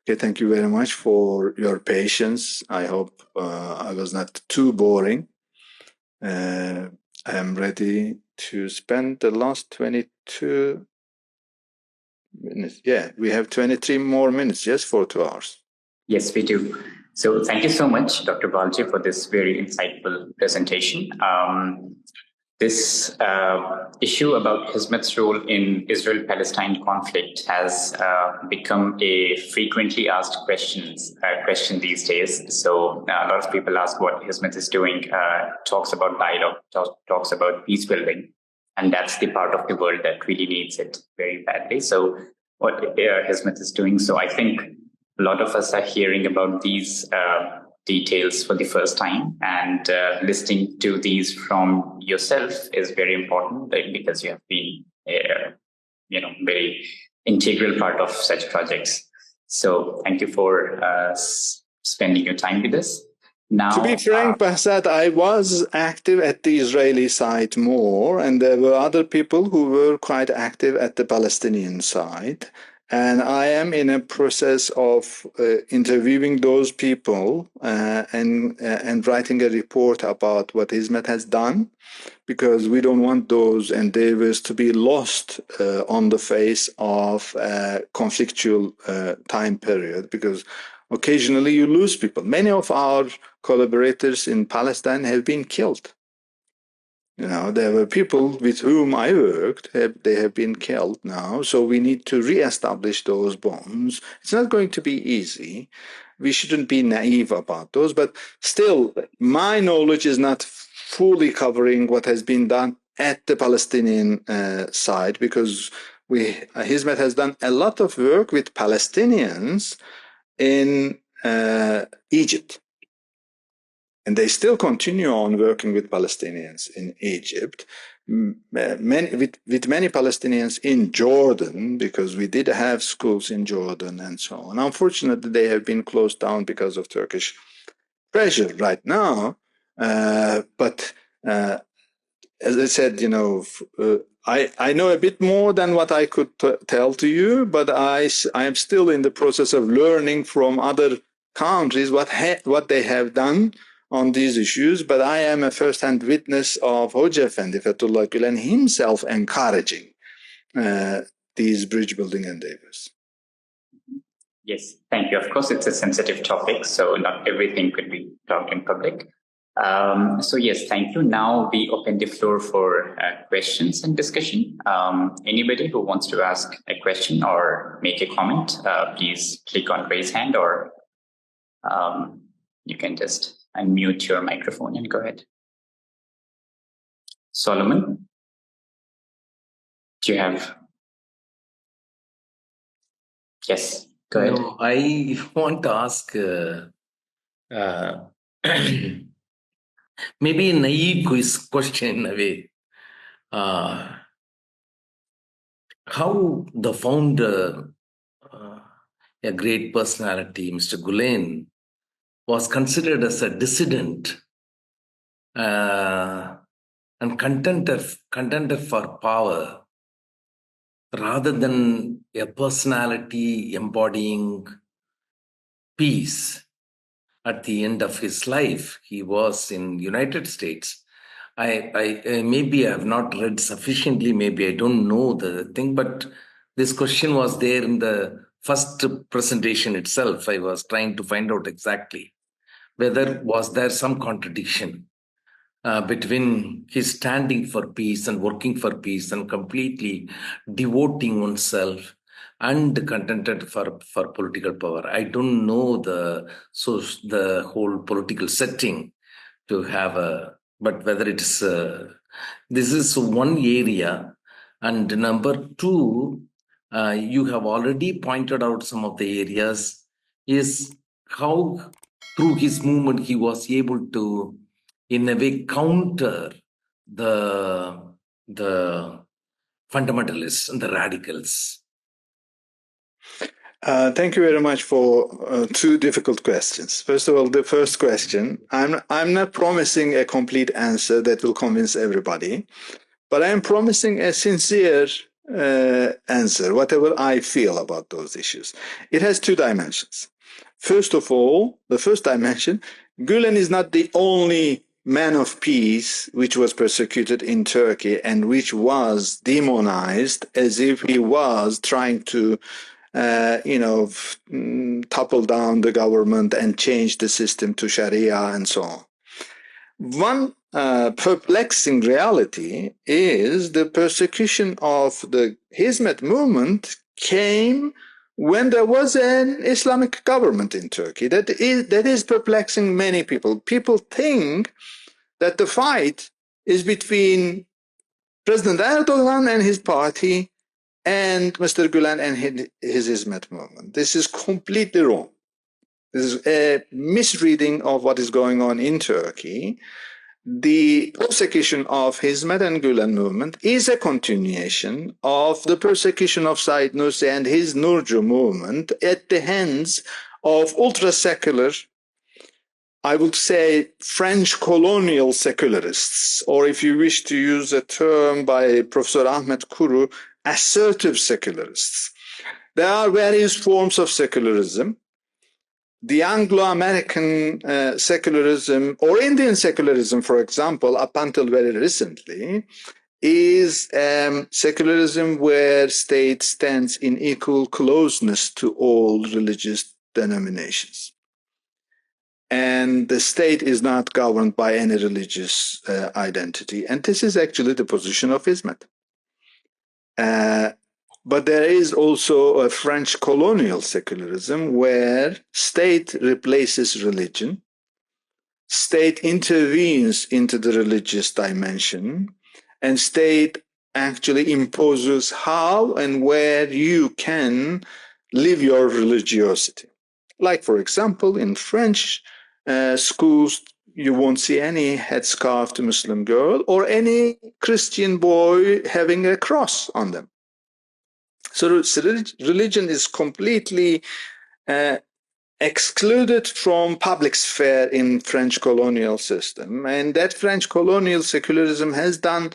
Okay, thank you very much for your patience. I hope I was not too boring. I am ready to spend the last 22 minutes. Yeah, we have 23 more minutes, yes, for 2 hours. Yes, we do. So thank you so much, Dr. Balci, for this very insightful presentation. This issue about Hizmet's role in Israel-Palestine conflict has become a frequently asked question these days. So a lot of people ask what Hizmet is doing, talks about dialogue, talks about peace building, and that's the part of the world that really needs it very badly. So what Hizmet is doing. So I think a lot of us are hearing about these details for the first time, and listening to these from yourself is very important, because you have been very integral part of such projects. So thank you for spending your time with us. Now, to be frank, Bahsat, I was active at the Israeli side more, and there were other people who were quite active at the Palestinian side. And I am in a process of interviewing those people and writing a report about what Hizmet has done, because we don't want those endeavors to be lost on the face of a conflictual time period, because occasionally you lose people. Many of our collaborators in Palestine have been killed. There were people with whom I worked, they have been killed now, so we need to reestablish those bonds. It's not going to be easy. We shouldn't be naive about those, but still, my knowledge is not fully covering what has been done at the Palestinian side, because Hizmet has done a lot of work with Palestinians in Egypt. And they still continue on working with Palestinians in Egypt, with many Palestinians in Jordan, because we did have schools in Jordan and so on. Unfortunately, they have been closed down because of Turkish pressure right now. But as I said, I know a bit more than what I could tell to you, but I am still in the process of learning from other countries what they have done on these issues. But I am a first-hand witness of Hoca Efendi Fethullah Gülen himself encouraging these bridge-building endeavors. Yes, thank you. Of course, it's a sensitive topic, so not everything could be talked in public. So yes, thank you. Now we open the floor for questions and discussion. Anybody who wants to ask a question or make a comment, please click on raise hand, or you can just unmute your microphone and go ahead. Solomon, do you have? Yes, go ahead. No, I want to ask maybe a naive question in a way. How the founder, a great personality, Mr. Gülen, was considered as a dissident and contender for power, rather than a personality embodying peace. At the end of his life, he was in United States. I maybe I have not read sufficiently, maybe I don't know the thing, but this question was there in the first presentation itself. I was trying to find out exactly whether was there some contradiction between his standing for peace and working for peace and completely devoting oneself and contented for political power. I don't know the whole political setting to have but whether it's this is one area. And number two, you have already pointed out some of the areas, is how through his movement he was able to, in a way, counter the fundamentalists and the radicals. Thank you very much for two difficult questions. First of all, the first question, I'm not promising a complete answer that will convince everybody, but I am promising a sincere answer, whatever I feel about those issues. It has two dimensions. First of all, the first dimension, Gülen is not the only man of peace, which was persecuted in Turkey and which was demonized as if he was trying to, topple down the government and change the system to Sharia and so on. One perplexing reality is the persecution of the Hizmet movement came when there was an Islamic government in Turkey. That is perplexing many people. People think that the fight is between President Erdogan and his party and Mr. Gülen and his Hizmet movement. This is completely wrong. This is a misreading of what is going on in Turkey. The persecution of Hizmet and Gülen movement is a continuation of the persecution of Said Nursi and his Nurcu movement at the hands of ultra-secular, I would say, French colonial secularists, or if you wish to use a term by Professor Ahmet Kuru, assertive secularists. There are various forms of secularism. The Anglo-American secularism or Indian secularism, for example, up until very recently, is secularism where state stands in equal closeness to all religious denominations. And the state is not governed by any religious identity. And this is actually the position of Hizmet. But there is also a French colonial secularism where state replaces religion, state intervenes into the religious dimension, and state actually imposes how and where you can live your religiosity. Like, for example, in French schools, you won't see any headscarf to Muslim girl or any Christian boy having a cross on them. So religion is completely excluded from public sphere in French colonial system. And that French colonial secularism has done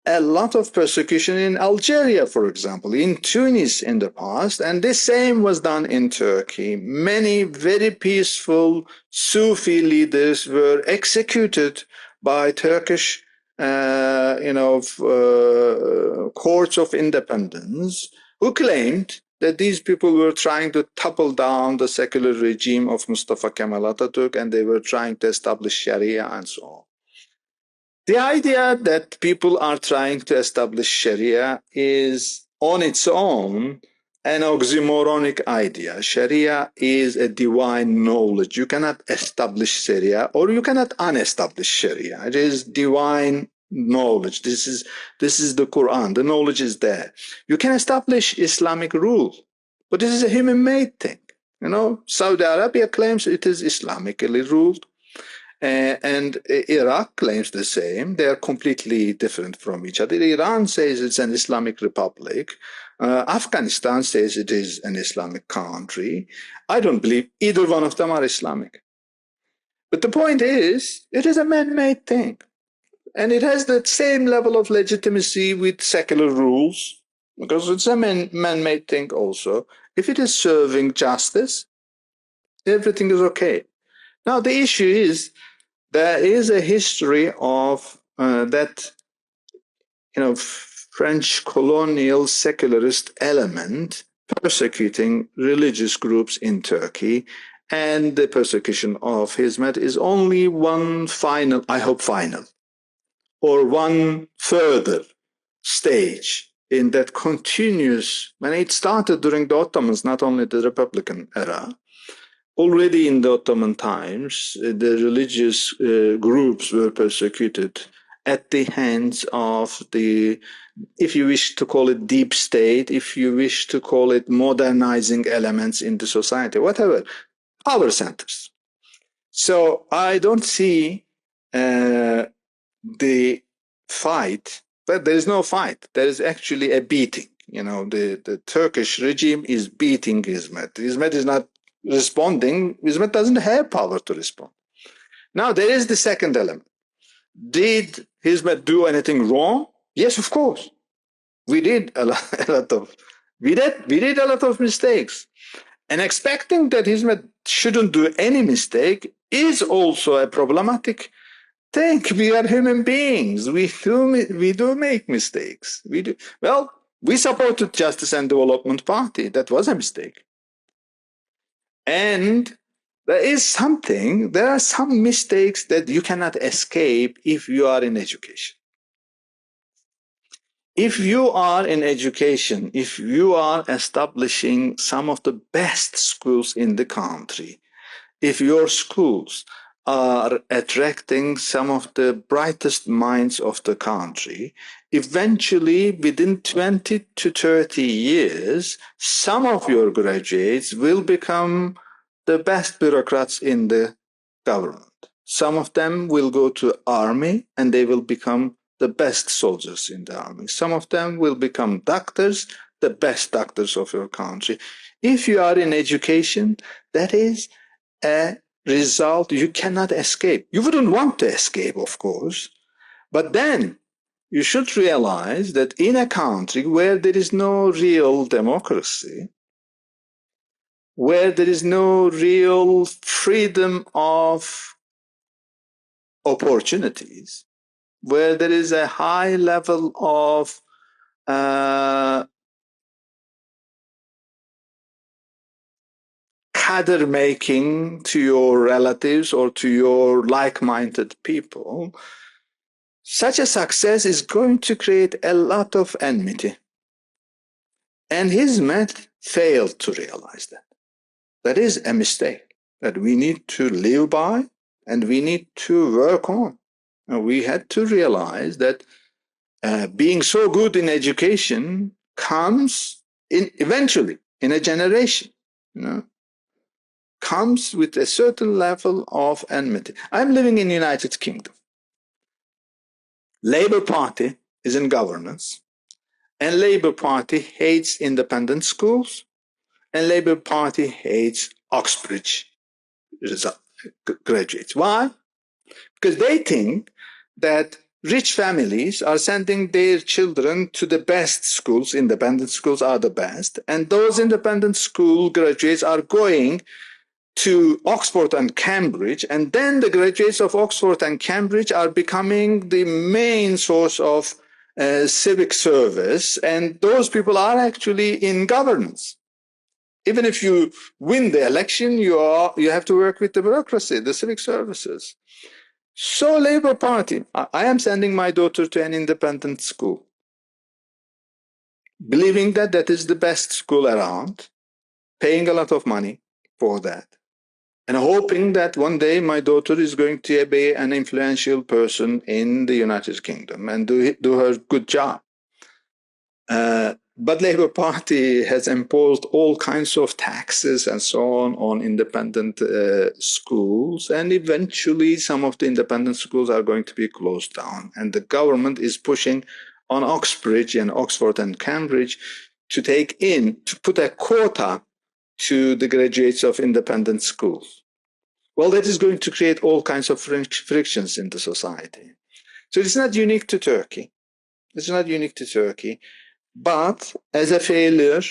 a lot of persecution in Algeria, for example, in Tunis in the past, and the same was done in Turkey. Many very peaceful Sufi leaders were executed by Turkish courts of independence, who claimed that these people were trying to topple down the secular regime of Mustafa Kemal Atatürk and they were trying to establish Sharia and so on. The idea that people are trying to establish Sharia is on its own an oxymoronic idea. Sharia is a divine knowledge. You cannot establish Sharia or you cannot unestablish Sharia. It is divine knowledge. This is the Quran. The knowledge is there. You can establish Islamic rule, but this is a human-made thing. Saudi Arabia claims it is Islamically ruled. And Iraq claims the same. They are completely different from each other. Iran says it's an Islamic republic. Afghanistan says it is an Islamic country. I don't believe either one of them are Islamic. But the point is, it is a man-made thing. And it has the same level of legitimacy with secular rules, because it's a man-made thing also. If it is serving justice, everything is okay. Now, the issue is, there is a history of that, French colonial secularist element persecuting religious groups in Turkey, and the persecution of Hizmet is only one final, I hope final, or one further stage in that continuous, when it started during the Ottomans, not only the Republican era. Already in the Ottoman times, the religious groups were persecuted at the hands of the, if you wish to call it deep state, if you wish to call it modernizing elements in the society, whatever, power centers. So I don't see the fight, but there is no fight. There is actually a beating. The Turkish regime is beating Hizmet. Hizmet is not responding. Hizmet doesn't have power to respond. Now, there is the second element. Did Hizmet do anything wrong? Yes, of course. We did a lot of mistakes. And expecting that Hizmet shouldn't do any mistake is also a problematic think we are human beings. We do make mistakes. We do. Well, we supported Justice and Development Party. That was a mistake. And there are some mistakes that you cannot escape if you are in education. If you are in education, if you are establishing some of the best schools in the country, if your schools are attracting some of the brightest minds of the country, eventually within 20 to 30 years, some of your graduates will become the best bureaucrats in the government. Some of them will go to army and they will become the best soldiers in the army. Some of them will become doctors, the best doctors of your country. If you are in education, that is a result you cannot escape. You wouldn't want to escape, of course, but then you should realize that in a country where there is no real democracy, where there is no real freedom of opportunities, where there is a high level of cadre making to your relatives or to your like-minded people, such a success is going to create a lot of enmity. And Hizmet failed to realize that. That is a mistake that we need to live by and we need to work on. And we had to realize that being so good in education comes eventually in a generation, comes with a certain level of enmity. I'm living in the United Kingdom. Labour Party is in governance, and Labour Party hates independent schools, and Labour Party hates Oxbridge graduates. Why? Because they think that rich families are sending their children to the best schools. Independent schools are the best, and those independent school graduates are going to Oxford and Cambridge, and then the graduates of Oxford and Cambridge are becoming the main source of civic service, and those people are actually in governance. Even if you win the election, you have to work with the bureaucracy, the civic services. So Labour Party, I am sending my daughter to an independent school, believing that that is the best school around, paying a lot of money for that, and hoping that one day my daughter is going to be an influential person in the United Kingdom and do her good job. But Labour Party has imposed all kinds of taxes and so on independent schools, and eventually some of the independent schools are going to be closed down. And the government is pushing on Oxbridge and Oxford and Cambridge to put a quota to the graduates of independent schools. Well, that is going to create all kinds of frictions in the society. So it's not unique to Turkey. It's not unique to Turkey. But as a failure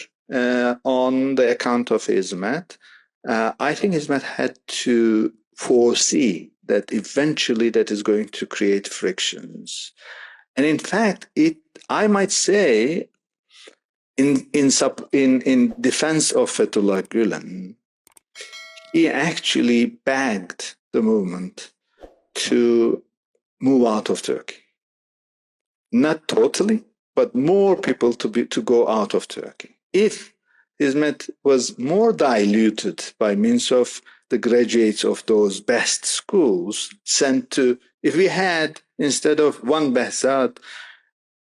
on the account of Hizmet, I think Hizmet had to foresee that eventually that is going to create frictions. And in fact, I might say, in defense of Fethullah Gülen, he actually begged the movement to move out of Turkey. Not totally, but more people to go out of Turkey. If Hizmet was more diluted by means of the graduates of those best schools sent to, if we had, instead of one Behzad,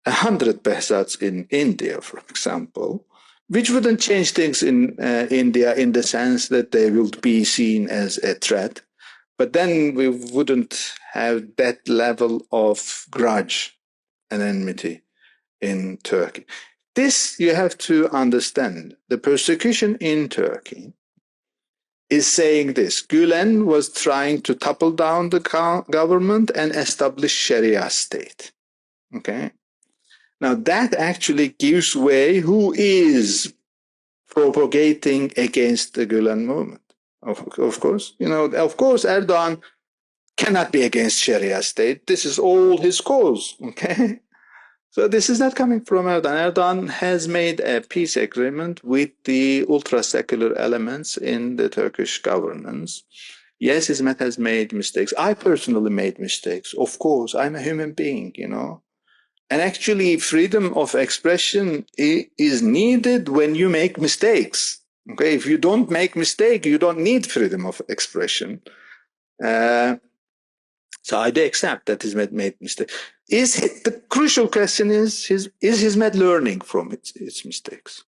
100 Behzads in India, for example, which wouldn't change things in India in the sense that they will be seen as a threat, but then we wouldn't have that level of grudge and enmity in Turkey. This you have to understand. The persecution in Turkey is saying this. Gülen was trying to topple down the government and establish Sharia state. Okay? Now that actually gives way who is propagating against the Gülen movement. Of course, of course, Erdogan cannot be against Sharia state. This is all his cause, okay? So this is not coming from Erdogan. Erdogan has made a peace agreement with the ultra-secular elements in the Turkish governance. Yes, Hizmet has made mistakes. I personally made mistakes. Of course, I'm a human being, you know. And actually, freedom of expression is needed when you make mistakes. Okay, if you don't make mistake, you don't need freedom of expression. So I do accept that Hizmet made mistakes. The crucial question is Hizmet learning from its mistakes?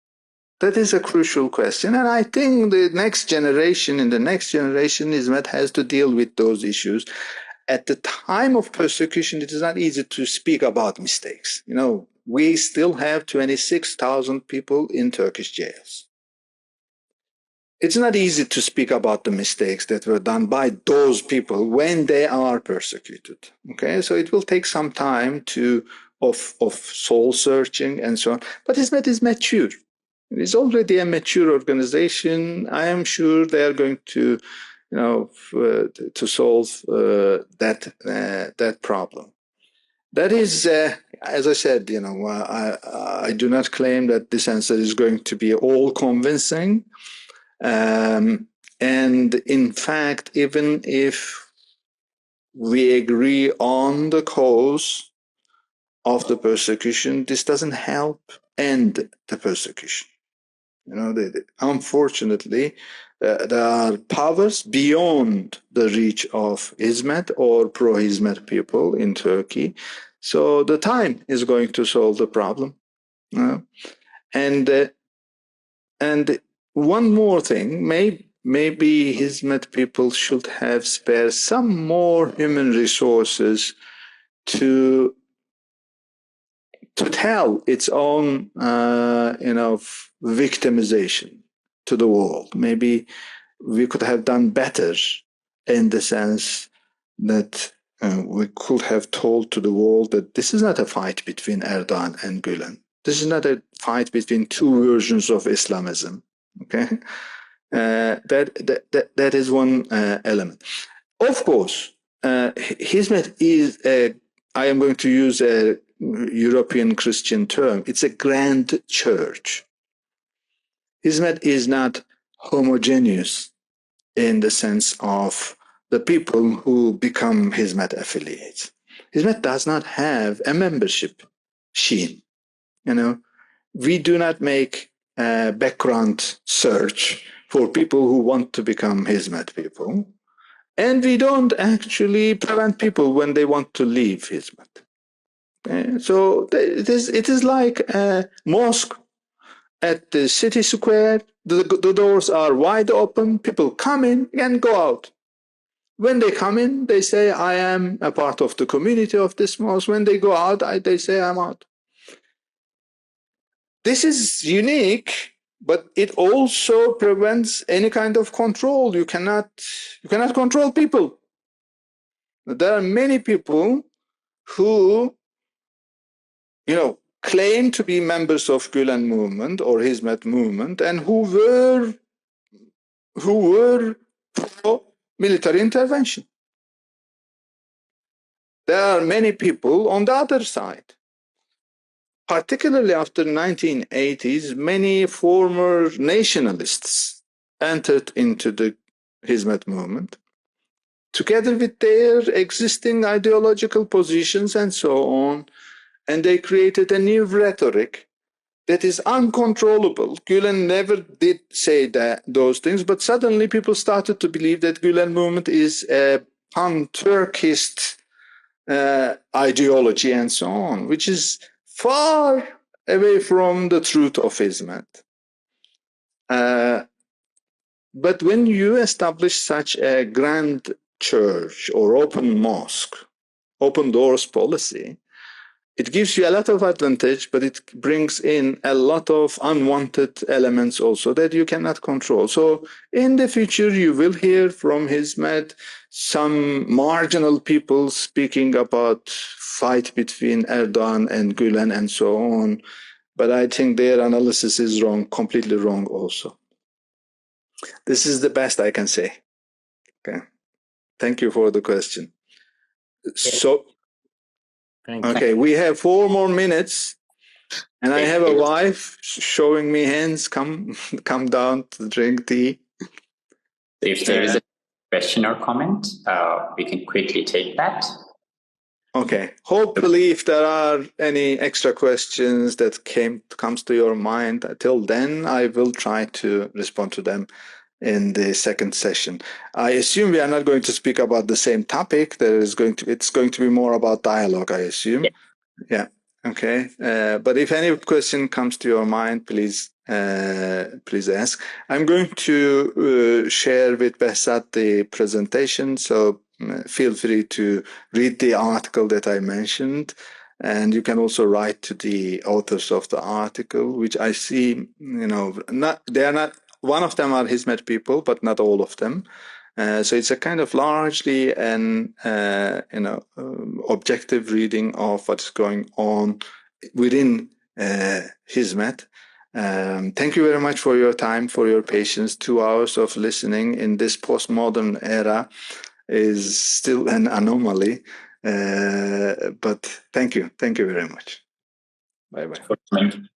That is a crucial question. And I think in the next generation, Hizmet has to deal with those issues. At the time of persecution, it is not easy to speak about mistakes. You know, we still have 26,000 people in Turkish jails. It's not easy to speak about the mistakes that were done by those people when they are persecuted. Okay, so it will take some time of soul searching and so on. But Hizmet is mature. It is already a mature organization. I am sure they are going to, you know, to solve that problem. That is, as I said, you know, I do not claim that this answer is going to be all convincing. And in fact, even if we agree on the cause of the persecution, this doesn't help end the persecution. You know, unfortunately, there are powers beyond the reach of Hizmet or pro-Hizmet people in Turkey. So the time is going to solve the problem. And one more thing, maybe Hizmet people should have spared some more human resources to tell its own, victimization to the world. Maybe we could have done better in the sense that we could have told to the world that this is not a fight between Erdogan and Gülen. This is not a fight between two versions of Islamism. Okay, that is one element. Of course, Hizmet is I am going to use a European Christian term. It's a grand church. Hizmet is not homogeneous in the sense of the people who become Hizmet affiliates. Hizmet does not have a membership scheme. You know, we do not make a background search for people who want to become Hizmet people. And we don't actually prevent people when they want to leave Hizmet. So it is like a mosque at the city square. The doors are wide open. People come in and go out. When they come in, they say, I am a part of the community of this mosque. When they go out, they say, I'm out. This is unique, but it also prevents any kind of control. You cannot control people. There are many people who, claim to be members of Gülen movement or Hizmet movement and who were pro military intervention. There are many people on the other side. Particularly after the 1980s, many former nationalists entered into the Hizmet movement, together with their existing ideological positions and so on, and they created a new rhetoric that is uncontrollable. Gülen never did say those things, but suddenly people started to believe that Gülen movement is a pan-Turkist ideology and so on, which is far away from the truth of Hizmet. But when you establish such a grand church or open mosque, open doors policy, it gives you a lot of advantage, but it brings in a lot of unwanted elements also that you cannot control. So in the future, you will hear from Hizmet some marginal people speaking about fight between Erdogan and Gülen and so on. But I think their analysis is wrong, completely wrong also. This is the best I can say. Okay. Thank you for the question. So, Thank you. okay, we have 4 more minutes, and I have a wife showing me hands. Come down to drink tea. If there is a question or comment, we can quickly take that. Okay. Hopefully, if there are any extra questions that comes to your mind till then, I will try to respond to them in the second session. I assume we are not going to speak about the same topic. It's going to be more about dialogue, I assume. Yeah. Okay. But if any question comes to your mind, please ask. I'm going to share with Behzat the presentation, so feel free to read the article that I mentioned, and you can also write to the authors of the article, which I see, they are not. One of them are Hizmet people, but not all of them. So it's a kind of largely an objective reading of what's going on within Hizmet. Thank you very much for your time, for your patience. 2 hours of listening in this postmodern era is still an anomaly. But thank you very much. Bye-bye.